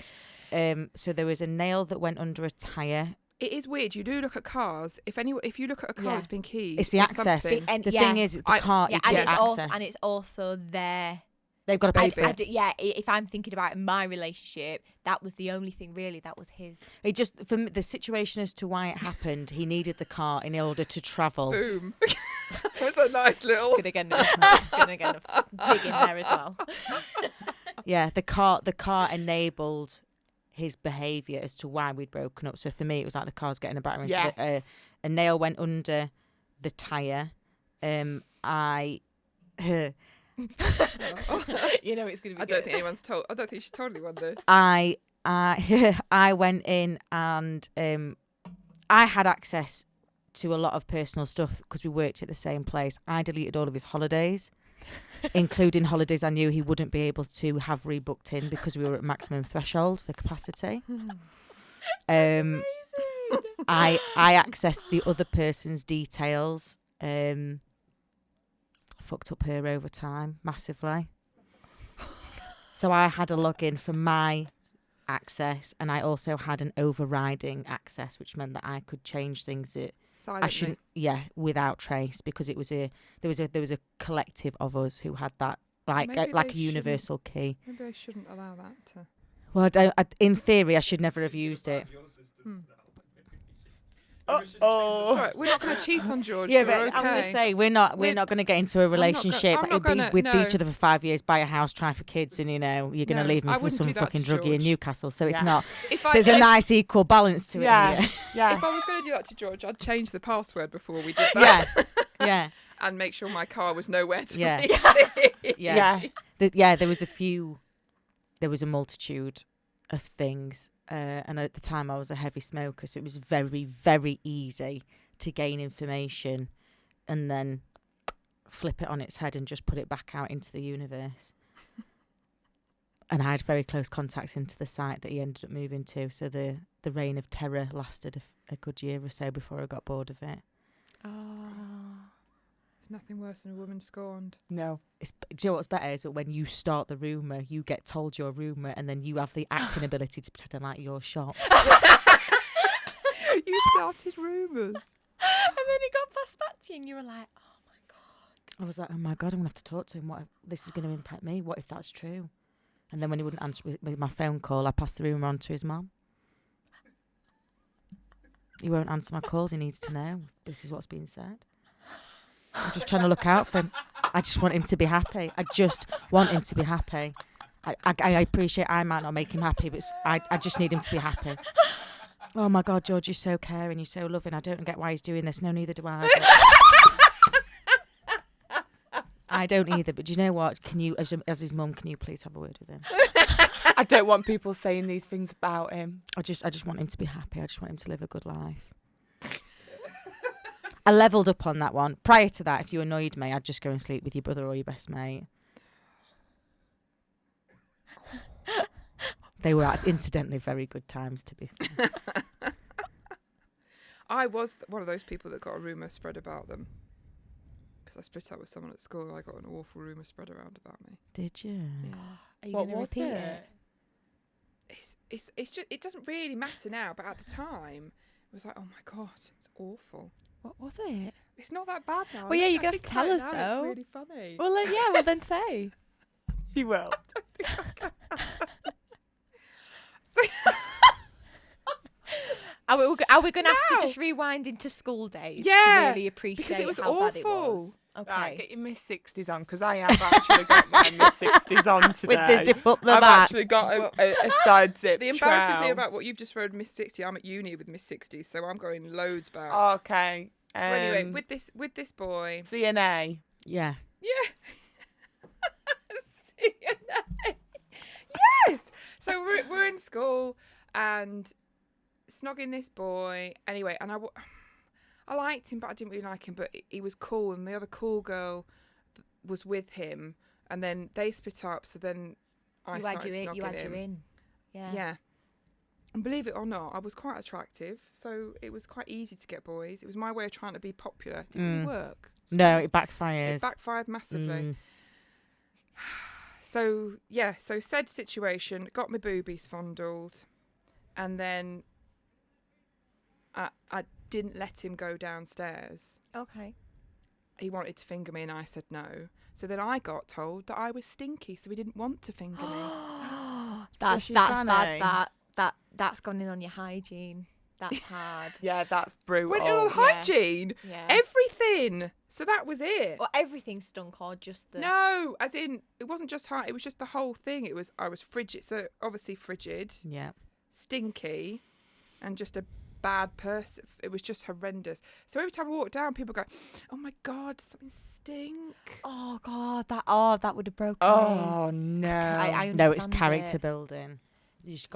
B: So there was a nail that went under a tyre.
A: It is weird. You do look at cars. If you look at a car that's been keyed,
B: it's the access.
A: something.
B: The thing is, the car,
E: Yeah,
B: you
E: and
B: get
E: it's
B: access.
E: also, their.
B: They've got to pay for it.
E: If I'm thinking about my relationship, that was the only thing really. That was his.
B: It just for the situation as to why it happened. He needed the car in order to travel.
A: Boom. That was a nice little.
E: Just gonna get a dig in there as well.
B: Yeah, the car enabled his behaviour as to why we'd broken up. So for me, it was like the car's getting a battering.
D: Yes.
B: So a nail went under the tyre.
E: You know it's gonna be.
A: I don't think anyone's told. I don't think she's told anyone this.
B: I went in and I had access to a lot of personal stuff because we worked at the same place. I deleted all of his holidays, including holidays I knew he wouldn't be able to have rebooked in because we were at maximum threshold for capacity. I accessed the other person's details. Fucked up her overtime massively. So I had a login for my access, and I also had an overriding access, which meant that I could change things that
A: Silently.
B: I shouldn't. Yeah, without trace, because there was a collective of us who had that
A: Maybe
B: like
A: they
B: a universal key.
A: Maybe I shouldn't allow that to.
B: Well, in theory, I should never have used it.
A: Sorry, we're not going to cheat on George.
B: Yeah,
A: so
B: but
A: we're okay.
B: I'm going to say we're not going to get into a relationship
A: I'm not
B: be
A: gonna-
B: with
A: no.
B: each other for 5 years, buy a house, try for kids, and you're going to
A: No,
B: leave me
A: I
B: for
A: wouldn't
B: some
A: do that
B: fucking
A: to
B: druggie in
A: George.
B: Newcastle. So it's
D: Yeah.
B: not.
A: If I,
B: There's a
A: if-
B: nice equal balance to it.
D: Yeah,
B: here.
D: yeah.
A: If I was going to do that to George, I'd change the password before we did that.
B: Yeah,
A: And make sure my car was nowhere to
B: Yeah.
A: be seen.
B: yeah. There was a multitude of things, and at the time I was a heavy smoker, so it was very, very easy to gain information and then flip it on its head and just put it back out into the universe. And I had very close contacts into the site that he ended up moving to, so the reign of terror lasted a good year or so before I got bored of it.
A: There's nothing worse than a woman scorned.
D: No.
B: Do you know what's better is that when you start the rumour, you get told your rumour, and then you have the acting ability to pretend like you're shocked.
A: You started rumours.
E: And then he got passed back to you, and you were like, "Oh my god!"
B: I was like, oh my God, I'm going to have to talk to him. What if this is going to impact me? What if that's true? And then when he wouldn't answer with my phone call, I passed the rumour on to his mum. He won't answer my calls. He needs to know this is what's being said. I'm just trying to look out for him. I just want him to be happy. I just want him to be happy. I appreciate I might not make him happy, but I just need him to be happy. Oh my God, George, you're so caring, you're so loving. I don't get why he's doing this. No, neither do I. I don't either. But do you know what? Can you, as his mum, can you please have a word with him?
D: I don't want people saying these things about him.
B: I just want him to be happy. I just want him to live a good life. I levelled up on that one. Prior to that, if you annoyed me, I'd just go and sleep with your brother or your best mate. They were incidentally very good times, to be fair.
A: I was one of those people that got a rumour spread about them. Because I split up with someone at school and I got an awful rumour spread around about me.
B: Did you?
E: Are you
D: What
E: going to
D: was
E: repeat
D: it?
E: it?
A: It's just, it doesn't really matter now, but at the time it was like, oh my God, it's awful.
E: What was it?
A: It's not that bad now.
E: Well, yeah, you're
A: I
E: gonna have
A: think
E: to tell
A: about
E: us,
A: it now,
E: though.
A: It's really funny.
E: Well, then, yeah. Well, then say.
D: She will.
E: Are we going to have
A: No.
E: to just rewind into school days
A: Yeah,
E: to really appreciate
A: because it was
E: how bad it
A: awful.
E: was? Okay.
D: Right, get your Miss 60s on, because I have actually got my Miss 60s on today.
B: With the zip up the
D: I've
B: back.
D: actually got a side zip.
A: The embarrassing thing
D: trowel.
A: about what you've just read, Miss 60, I'm at uni with Miss 60, so I'm going loads back.
D: Okay.
A: So anyway, with this boy,
D: CNA.
B: Yeah.
A: yeah. Yes. So we're in school and snogging this boy. Anyway, and I liked him, but I didn't really like him. But he was cool, and the other cool girl was with him, and then they split up. So then I started snogging
E: you had
A: him.
E: you in. Yeah.
A: Yeah. And believe it or not, I was quite attractive, so it was quite easy to get boys. It was my way of trying to be popular. It didn't really work.
B: No, it backfires.
A: It backfired massively.
B: Mm.
A: So said situation, got my boobies fondled, and then I didn't let him go downstairs.
E: Okay.
A: He wanted to finger me, and I said no. So then I got told that I was stinky, so he didn't want to finger me.
E: That's
B: she
E: bad.
B: funny?
E: That's gone in on your hygiene. That's hard.
D: Yeah, that's brutal.
A: Went on hygiene,
E: Yeah.
A: everything. So that was it.
E: Or everything stunk, or just the.
A: No, as in it wasn't just it was just the whole thing. I was frigid, so obviously frigid,
B: Yeah.
A: stinky, and just a bad person. It was just horrendous. So every time I walk down, people go, "Oh my god, does something stink?"
E: Oh God, that would have broken me.
D: Oh no.
E: I
B: No, it's
E: understand
B: character
E: it.
B: building.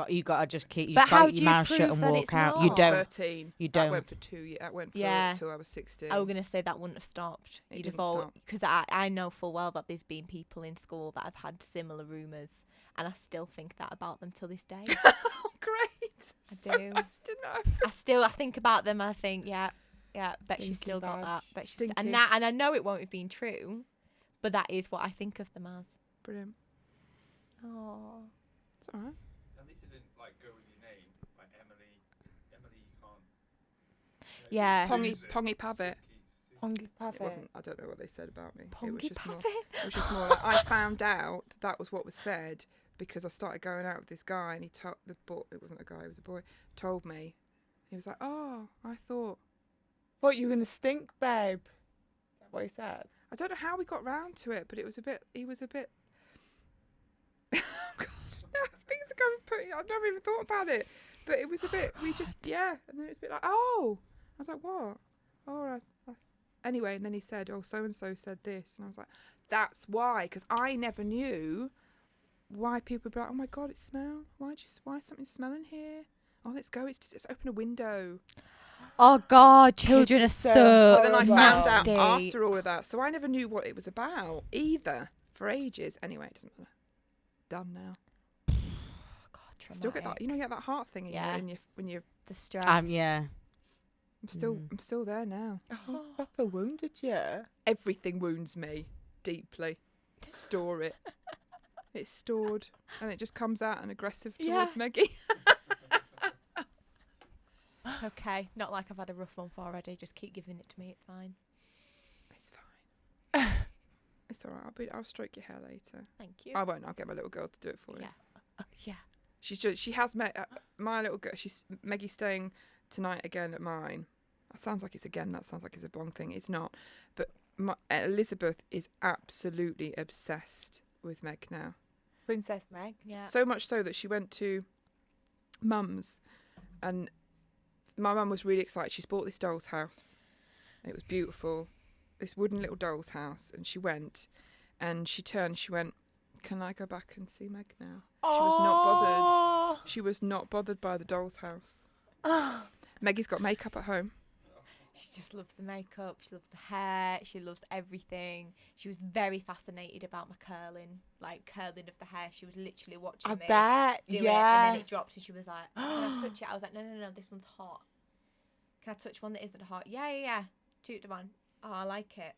B: You got to just keep
E: But how
B: your
E: do you
B: mouth shut
E: prove
B: and
E: that
B: walk
E: it's
B: out.
E: not?
B: You don't.
A: 13.
B: You
A: That
B: don't.
A: went for 2 years. That went for
E: Yeah.
A: until I was 16.
E: I was gonna say that wouldn't have stopped.
A: It
E: You'd
A: didn't
E: have all
A: stop.
E: because I know full well that there's been people in school that have had similar rumours, and I still think that about them till this day.
A: Oh, great!
E: I
A: So
E: do.
A: nice to know.
E: I think about them. And I think, yeah, bet she's
D: Stinky
E: still got
D: badge.
E: that. Bet she's
A: Stinky.
E: and I know it won't have been true, but that is what I think of them as.
A: Brilliant.
E: Oh,
A: It's all right.
F: At least it didn't like go with your name, like Emily. Emily, you can't.
E: Yeah.
A: Pongy Pavitt. It
D: It
A: wasn't. I don't know what they said about me. It was
E: Pongy
A: just more.
E: Pavitt.
A: It was just more. Like, I found out that was what was said because I started going out with this guy, and he told the boy. It wasn't a guy. It was a boy. Told me. He was like, "Oh, I thought."
D: What, you gonna stink, babe? Is that what he said?
A: I don't know how we got round to it, but it was a bit. He was a bit. Oh God, no, things are going. I've never even thought about it, but it was a bit. We just and then it was a bit like, oh. I was like, what? Oh, anyway, and then he said, oh, so and so said this, and I was like, that's why, because I never knew why people would be like, oh my God, it smells. Why is something smelling here? Oh, let's go. It's open a window.
E: Oh God, children are
D: Kids are
E: so.
A: So then I found out
E: nasty.
A: after all of that. So I never knew what it was about either for ages. Anyway, it doesn't matter. Done now.
E: God,
A: I still get that. You know, you get that heart thing in
E: Yeah.
A: you when you.
E: the stress.
B: Yeah.
A: I'm still there now.
D: Oh, Papa wounded you.
A: Everything wounds me deeply. Store it. It's stored, and it just comes out and aggressive towards Meggie.
E: Okay, not like I've had a rough month already. Just keep giving it to me. It's fine.
A: It's fine. It's all right. I'll stroke your hair later.
E: Thank you.
A: I won't. I'll get my little girl to do it for you.
E: Yeah.
A: She has met my little girl. She's Maggie's staying tonight again at mine. That sounds like it's again. That sounds like it's a wrong thing. It's not. But Elizabeth is absolutely obsessed with Meg now.
D: Princess Meg.
E: Yeah.
A: So much so that she went to Mum's, and my mum was really excited. She's bought this doll's house, and it was beautiful. This wooden little doll's house, and she went, and she turned. She went, "Can I go back and see Meg now?" She was not bothered. She was not bothered by the doll's house. Maggie's got makeup at home.
E: She just loves the makeup. She loves the hair. She loves everything. She was very fascinated about my curling of the hair. She was literally watching
D: I
E: me
D: bet.
E: do it,
D: Yeah.
E: and then it dropped, and she was like, "Can I touch it?" I was like, "No, this one's hot. Can I touch one that isn't hot?" Yeah. Toot the one. Oh, I like it.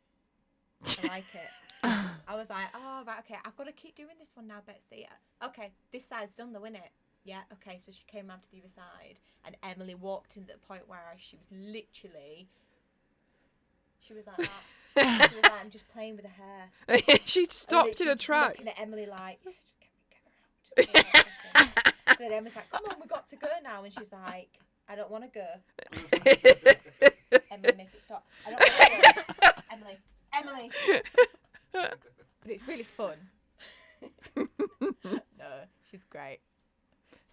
E: I was like, "Oh, right, okay. I've got to keep doing this one now, Betsy. Okay, this side's done though, innit? Yeah, okay." So she came round to the other side, and Emily walked in at the point where she was like that. She was like, I'm just playing with her hair.
A: She stopped in a track.
E: Looking at Emily like, yeah, just get her out. Just get her out. So then Emily's like, "Come on, we got to go now." And she's like, "I don't want to go." Emily, make it stop. "I don't want to go." Emily. But it's really fun. No, she's great.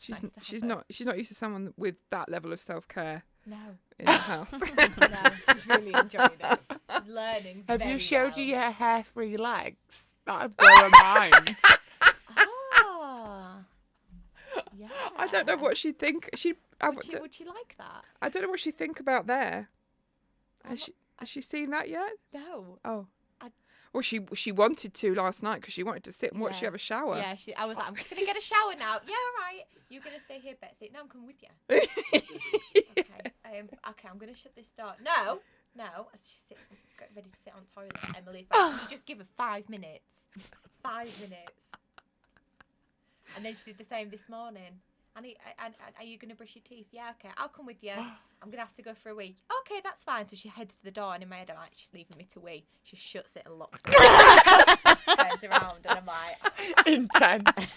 E: It's nice to have
A: She's
E: her.
A: not used to someone with that level of self-care
E: No,
A: in the house.
E: no, she's really enjoying it. She's learning.
D: Have
E: very
D: you showed
E: well.
D: you your hair-free legs? That'd blow her mind.
E: Ah, yeah.
A: I don't know what she'd think.
E: Would she like that?
A: I don't know what she'd think about there. Has she seen that yet?
E: No.
A: Oh.
E: I-
A: Well, she wanted to last night because she wanted to sit and watch you have a shower.
E: Yeah, I was like, I'm just going to get a shower now. Yeah, all right. You're going to stay here, Betsy. No, I'm coming with you. Okay. Okay, I'm going to shut this door. No. As she sits, get ready to sit on toilet. Emily's like, can you just give her 5 minutes? 5 minutes. And then she did the same this morning. And are you going to brush your teeth? Yeah, okay, I'll come with you. I'm going to have to go for a wee. Okay, that's fine. So she heads to the door, and in my head, I'm like, she's leaving me to wee. She shuts it and locks it. She turns around, and I'm like...
D: Intense.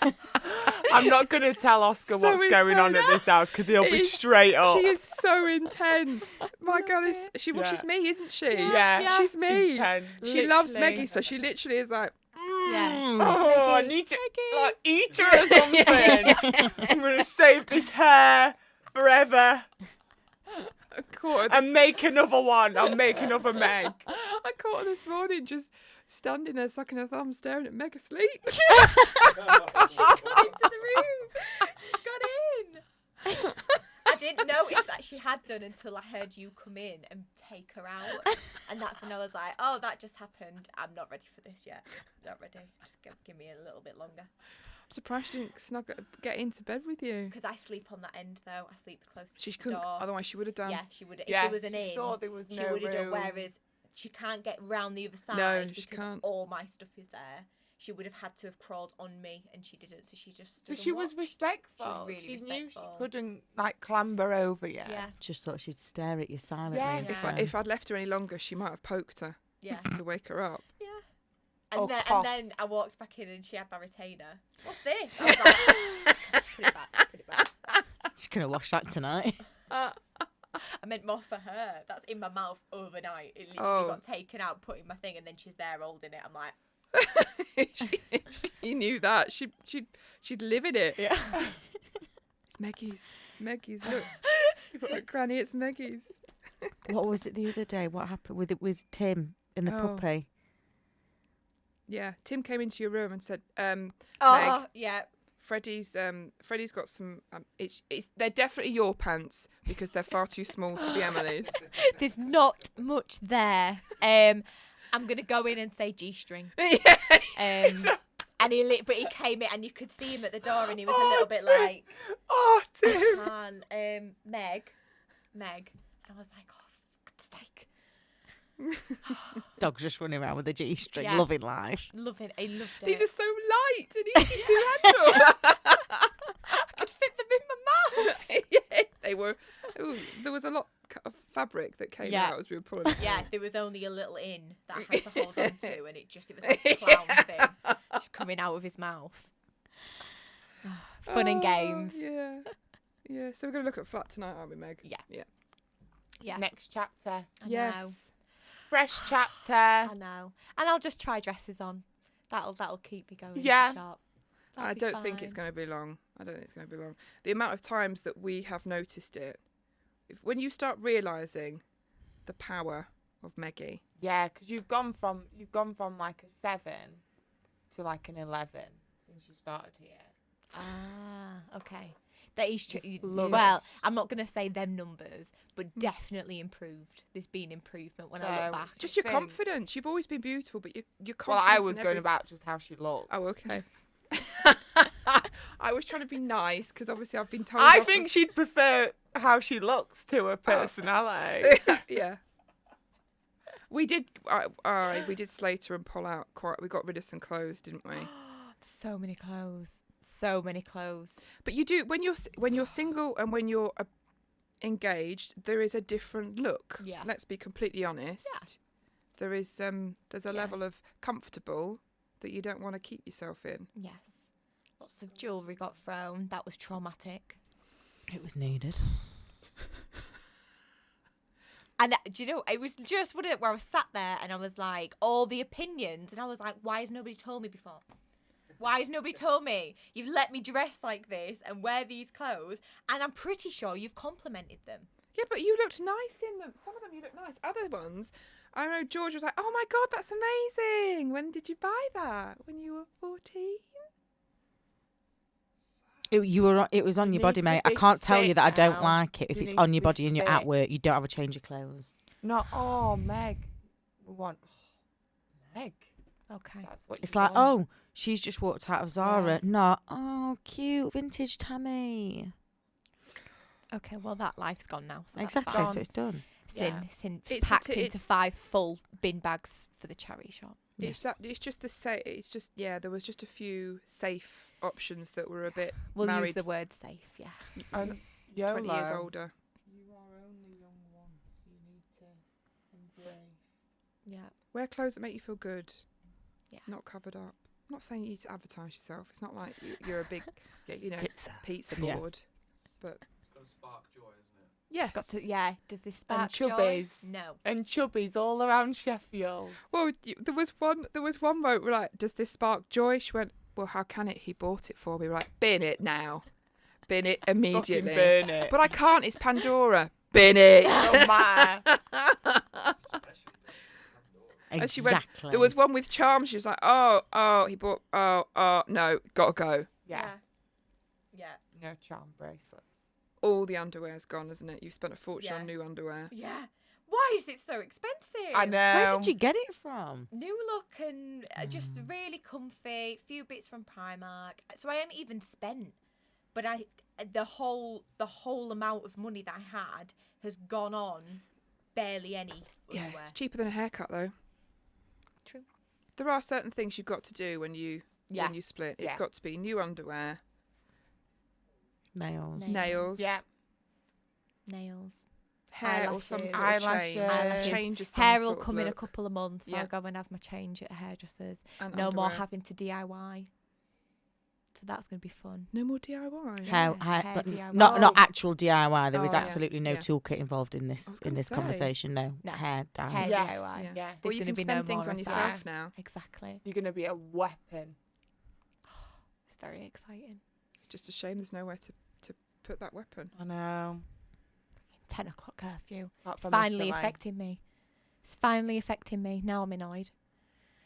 D: I'm not going to tell Oscar
A: So
D: what's going on at this house because he'll be straight up.
A: She is so intense. My God, she's me, isn't she?
D: Yeah.
A: She's me.
D: Intense.
A: She loves
D: Literally.
A: Meggie, so she literally is like,
E: Yeah.
D: Oh, I need to like eat her or something. I'm going to save this hair forever
A: I caught her
D: and make another one. I'll make another Meg.
A: I caught her this morning just standing there sucking her thumb, staring at Meg asleep.
E: She got into the room. She got in. I didn't notice that she had done until I heard you come in and take her out. And that's when I was like, oh, that just happened. I'm not ready for this yet. Not ready. Just give me a little bit longer.
A: I'm surprised she didn't get into bed with you.
E: Because I sleep on that end, though. I sleep closest
A: She
E: to the
A: couldn't,
E: door.
A: otherwise she would have done.
E: Yeah, she would have.
D: Yeah,
E: if there was an
D: she
E: in,
D: saw there was
E: she
D: no
E: would have done.
D: room.
E: Whereas she can't get round the other side
A: No, she
E: because
A: can't.
E: all my stuff is there. She would have had to have crawled on me, and she didn't. So she just.
D: So
E: stood
D: she
E: and
D: was
E: watched.
D: respectful.
E: She was really
D: She knew she
E: respectful.
D: couldn't like clamber over you.
E: Yeah,
B: Just thought she'd stare at you silently.
D: Yeah.
B: and
A: If,
B: frown.
A: if I'd left her any longer, she might have poked her
E: yeah,
A: to wake her up.
E: yeah.
D: Or
E: And
D: cough.
E: then I walked back in, and she had my retainer. What's this? I was like, just put it back. Put it back.
B: She's going to wash that tonight.
E: I meant more for her. That's in my mouth overnight. It literally
A: Oh.
E: got taken out, put in my thing, and then she's there holding it. I'm like,
A: She knew that. She'd live in it.
E: yeah.
A: It's Maggie's. It's Maggie's. Look. Look, Granny, it's Maggie's.
B: What was it the other day? What happened with it with Tim and the
A: Oh.
B: puppy?
A: Yeah, Tim came into your room and said,
E: Oh,
A: Meg,
E: yeah.
A: Freddie's got some. They're definitely your pants because they're far too small to be Emily's.
E: There's not much there. I'm gonna go in and say G-string. And but he came in and you could see him at the door and he was a little bit
D: Tim.
E: like,
D: Oh, Tim.
E: "Man, Meg," and I was like, "Oh, for God's sake."
B: Dog's just running around with a G-string,
E: Yeah.
B: loving life.
E: Loving, he loved it.
A: These are so light and easy to handle.
E: I could fit them in my mouth.
A: Yeah, they were. Ooh, there was a lot of fabric that came
E: Yeah.
A: out as we were pulling. It
E: Yeah,
A: out.
E: there was only a little in that I had to hold on to, and it was like a clown thing just coming out of his mouth. Fun and
A: Oh,
E: games.
A: Yeah. Yeah. So we're gonna look at flat tonight, aren't we, Meg?
E: Yeah.
A: Yeah.
E: Yeah.
D: Next chapter.
E: I know.
A: Yes.
D: Fresh chapter.
E: I know. And I'll just try dresses on. That'll keep me going.
D: Yeah.
E: Sharp.
A: I don't think it's going to be long. I don't think it's going to be long. The amount of times that we have noticed it, when you start realising the power of Meggie.
D: Yeah, because you've gone from like a 7 to like an 11 since you started here.
E: Ah, okay. That is true.
D: flourished.
E: Well, I'm not going to say them numbers, but definitely improved. There's been improvement when I
D: So-
E: look back.
A: Just your
D: think-
A: confidence. You've always been beautiful, but your
D: Well,
A: confidence.
D: I was
A: in
D: going
A: every-
D: about just how she looked.
A: Oh, okay. I was trying to be nice because obviously I've been told.
D: I
A: off
D: think she'd prefer how she looks to her personality.
A: yeah. We did slate her and pull out quite. We got rid of some clothes, didn't we?
E: So many clothes. So many clothes.
A: But you do when you're single and when you're engaged, there is a different look.
E: Yeah.
A: Let's be completely honest.
E: Yeah.
A: There is there's a level of comfortable that you don't want to keep yourself in.
E: Yes. Lots of jewellery got thrown. That was traumatic.
B: It was needed.
E: And do you know, it was just where I was sat there and I was like, all the opinions. And I was like, why has nobody told me before? Why has nobody told me? You've let me dress like this and wear these clothes. And I'm pretty sure you've complimented them.
A: Yeah, but you looked nice in them. Some of them you looked nice. Other ones, I know George was like, "Oh my God, that's amazing! When did you buy that? When you were 14?"
B: It was on
D: You
B: your body,
D: need to
B: mate. I
D: be
B: can't tell you
D: fit
B: that I don't
D: now.
B: like it. If
D: You
B: it's
D: need
B: on
D: to
B: your
D: be
B: body and you're at
D: fit.
B: work, you don't have a change of clothes.
D: No, Meg. We want Meg.
E: Okay.
D: That's what
B: It's
D: you
B: like,
D: want.
B: oh, she's just walked out of Zara.
D: Yeah.
B: Not, oh, cute, vintage Tammy.
E: Okay, well, that life's gone now. So that's
B: Exactly,
E: fine.
B: so it's done.
D: Yeah.
E: Since
A: It's
E: packed
A: the
E: into
A: it's-
E: 5 full bin bags for the charity shop.
A: It's just the it's just there was just a few safe options that were a bit
E: We'll use
A: married
E: the word safe, yeah.
D: And
A: 20 years
D: YOLO.
A: older.
D: You are only young once. You need to embrace.
E: Yeah.
A: Wear clothes that make you feel good,
E: Yeah.
A: not covered up. I'm not saying you need to advertise yourself. It's not like you're a big
D: Get
A: You
D: your
A: know,
D: tits out.
A: pizza
B: Yeah.
A: board. But
F: It's got to spark joy, isn't it?
A: yes,
E: Got to, yeah. Does this spark
D: And
E: joy?
D: chubbies.
E: No.
D: And chubbies all around Sheffield.
A: Well, there was one moment where like, does this spark joy? She went, well, how can it? He bought it for me. We're like, bin it now. Bin it
D: Fucking
A: immediately.
D: burn it.
A: But I can't. It's Pandora. Bin it.
D: Don't matter.
A: And she went,
B: Exactly.
A: there was one with charms. She was like, oh, he bought, no, gotta go.
D: Yeah.
E: Yeah.
D: No charm bracelets.
A: All the underwear's gone, isn't it? You've spent a fortune
E: Yeah.
A: on new underwear.
E: Yeah. Why is it so expensive?
D: I know.
B: Where did you get it from?
E: New look and just really comfy. Few bits from Primark. So I hadn't even spent, but the whole amount of money that I had has gone on barely any
A: Yeah,
E: underwear.
A: it's cheaper than a haircut though.
E: True.
A: There are certain things you've got to do when you split. It's
D: Yeah.
A: got to be new underwear,
B: Nails.
A: nails,
D: Yeah.
E: Nails.
A: hair, or some
E: Eyelashes.
A: sort of change.
D: Eyelashes.
A: Change of some
E: Hair
A: sort
E: will
A: of
E: come in a
A: look.
E: couple of months.
A: Yeah.
E: I'll go and have my change at hairdressers.
A: And
E: No more
A: underwear.
E: having to DIY. So that's going to be fun.
A: No more DIY.
E: Yeah.
B: Hair,
E: hair
B: but
E: DIY.
B: not actual DIY. There was
A: Oh, yeah.
B: absolutely no
A: Yeah.
B: toolkit involved in this
A: I was gonna say.
B: conversation. No,
E: No.
B: hair dye.
E: Hair
D: Yeah.
E: DIY.
A: Yeah.
D: Yeah.
A: Well,
E: There's
A: you
E: gonna
A: can
E: be
A: spend
E: no
A: things
E: more
A: on
E: of
A: yourself
E: that.
A: now.
E: Exactly.
D: You're going to be a weapon.
E: It's very exciting.
A: It's just a shame there's nowhere to put that weapon.
D: I know.
E: 10 o'clock curfew.
D: Not
E: It's
D: for me to
E: finally
D: like.
E: affecting me. It's finally affecting me. Now I'm annoyed.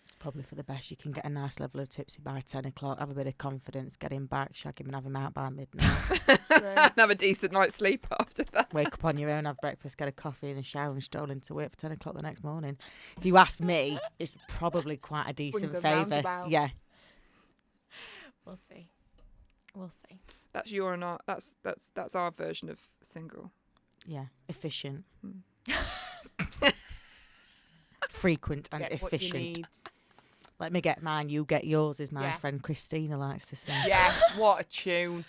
B: It's probably for the best. You can get a nice level of tipsy by 10 o'clock, have a bit of confidence, get him back, shag him and have him out by midnight.
A: And have a decent night's sleep after that.
B: Wake up on your own, have breakfast, get a coffee and a shower and stroll into work for 10 o'clock the next morning. If you ask me, it's probably quite a decent
D: and
B: favour.
D: roundabouts.
B: Yeah.
E: We'll see. We'll see.
A: That's your and our. That's our version of single.
B: Yeah. Efficient.
A: Hmm.
B: Frequent and
D: Get what you
B: efficient.
D: need.
B: Let me get mine, you get yours, as my
D: Yeah.
B: friend Christina likes to say.
D: Yes, what a tune.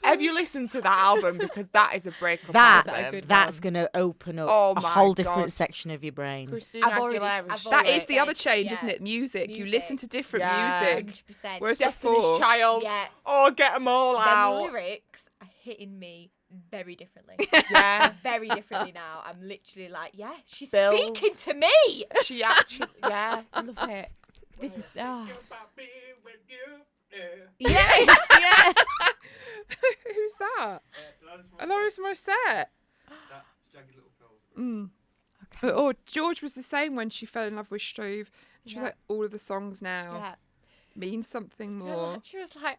D: Have you listened to that album? Because that is a breakup
B: That's
D: album.
B: that's going to open up
D: Oh
B: a
D: my
B: whole different
D: God.
B: section of your brain.
D: Christina
E: I've already-
D: Aguilera.
E: I've
A: That
E: already-
A: is the other
E: It's-
A: change,
E: yeah.
A: isn't it? Music. You
E: Music.
A: listen to different
D: Yeah.
A: music.
E: 100%.
A: Whereas
D: Destiny's
A: before,
D: Child.
E: Yeah.
D: Oh, get them all
E: The
D: out.
E: lyrics are hitting me very differently.
D: Yeah.
E: Very differently now. I'm literally like, yeah, she's
D: Bills.
E: speaking to me.
D: She actually, yeah.
E: I love it. This, oh.
D: Yes, yeah.
A: who's that?
F: Alanis
A: Alanis Morissette.
F: That jagged little curls.
A: Mm.
E: Okay.
A: Oh, George was the same when she fell in love with Steve. She was
E: Yeah.
A: like, all of the songs now
E: Yeah.
A: mean something
E: You know,
A: more.
E: like, she was like,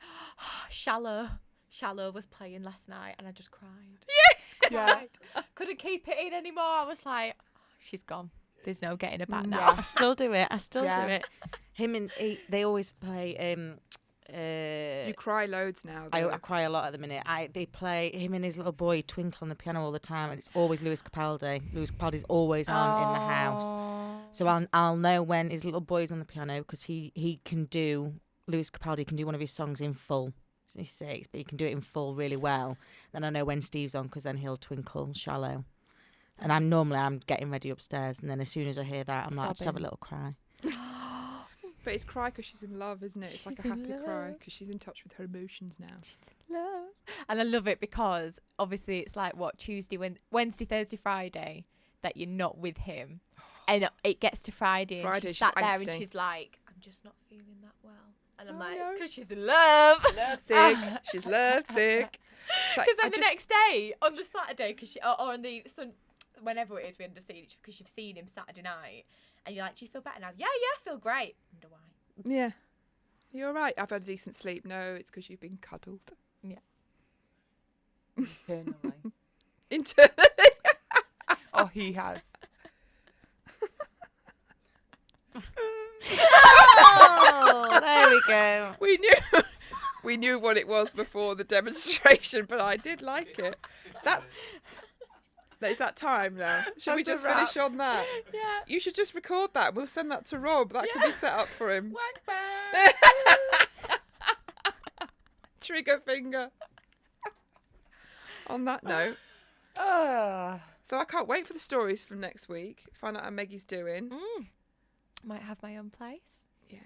E: Shallow. Shallow was playing last night and I just cried.
D: Yeah.
E: Couldn't keep it in anymore. I was like, she's gone. There's no getting her back
D: Mm,
E: now.
B: I still do it. I still
D: Yeah.
B: do it. Him and they always play.
A: You cry loads now.
B: I
A: though.
B: cry a lot at the minute. They play him and his little boy twinkle on the piano all the time, and it's always Lewis Capaldi. Lewis Capaldi's always on in the house, so I'll know when his little boy's on the piano because he can do Lewis Capaldi can do one of his songs in full. He's 6, but he can do it in full really well. Then I know when Steve's on because then he'll twinkle Shallow, and I'm getting ready upstairs, and then as soon as I hear that, I'm like, I just have a
E: Sobbing.
B: little cry.
A: But it's cry because she's in love, isn't it? It's like
E: She's
A: a
E: in
A: happy cry
E: love.
A: because she's in touch with her emotions now.
E: Love. And I love it because obviously it's like what Wednesday, Thursday, Friday that you're not with him, and it gets to Friday and
A: Friday,
E: she's
A: she's
E: sat there and
A: angsty.
E: she's like, I'm just not feeling that well, and I'm
A: Oh,
E: like,
A: no.
E: it's because she's in love.
A: Love sick. She's love sick. She's like,
E: Because
A: I
E: then the
A: just-
E: next day on the Saturday, or on the whenever it is we understand each because you've seen him Saturday night, and you're like, do you feel better now? Yeah, I feel great. I wonder why.
A: Yeah. You're all right. I've had a decent sleep. No, it's because you've been cuddled.
D: Internally.
A: Internally.
D: Oh, he has.
B: you go.
A: We knew what it was before the demonstration, but I did like it. It's that time now. Should we
D: That's
A: just
D: a wrap.
A: finish on that?
E: Yeah.
A: You should just record that. We'll send that to Rob. That could be set up for him.
D: Wank bird.
A: Trigger finger. On that note, so I can't wait for the stories from next week. Find out how Maggie's doing.
E: Might have my own place.
A: Yeah.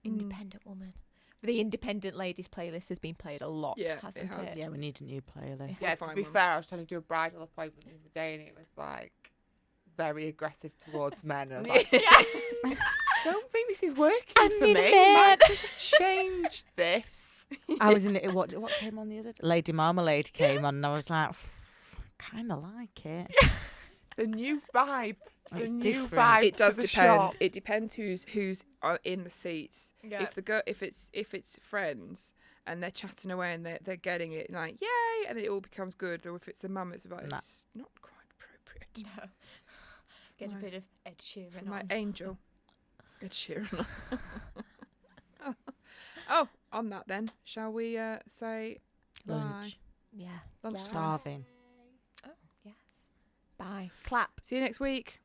E: Independent woman. The Independent Ladies playlist has been played a lot,
A: Yeah,
E: hasn't
A: it has.
E: it?
B: Yeah, we need a new playlist.
D: Yeah, to
A: find
D: be
A: one.
D: fair, I was trying to do a bridal appointment the other day, and it was like very aggressive towards men. And I was like, I don't think this is working for
E: need
D: me.
E: a
D: You
E: man.
D: might just change this.
B: I was in it. What came on the other day? Lady Marmalade came on, and I was like, kind of like it.
D: It's a new vibe.
B: It's
D: a new
B: different.
D: vibe.
A: It does
D: to the
A: depend.
D: shop.
A: It depends who's in the seats.
D: Yeah.
A: If it's friends and they're chatting away and they're getting it like yay, and it all becomes good. Or if it's the mum, it's about
B: Nah.
A: it's not quite appropriate.
E: No. Get
A: No.
E: a bit of Ed Sheeran
A: For
E: on.
A: my angel, Ed Sheeran. Oh, on that then, shall we say bye?
B: Lunch.
E: Yeah.
A: Lunchtime.
B: Starving.
E: Yes. Bye. Clap.
A: See you next week.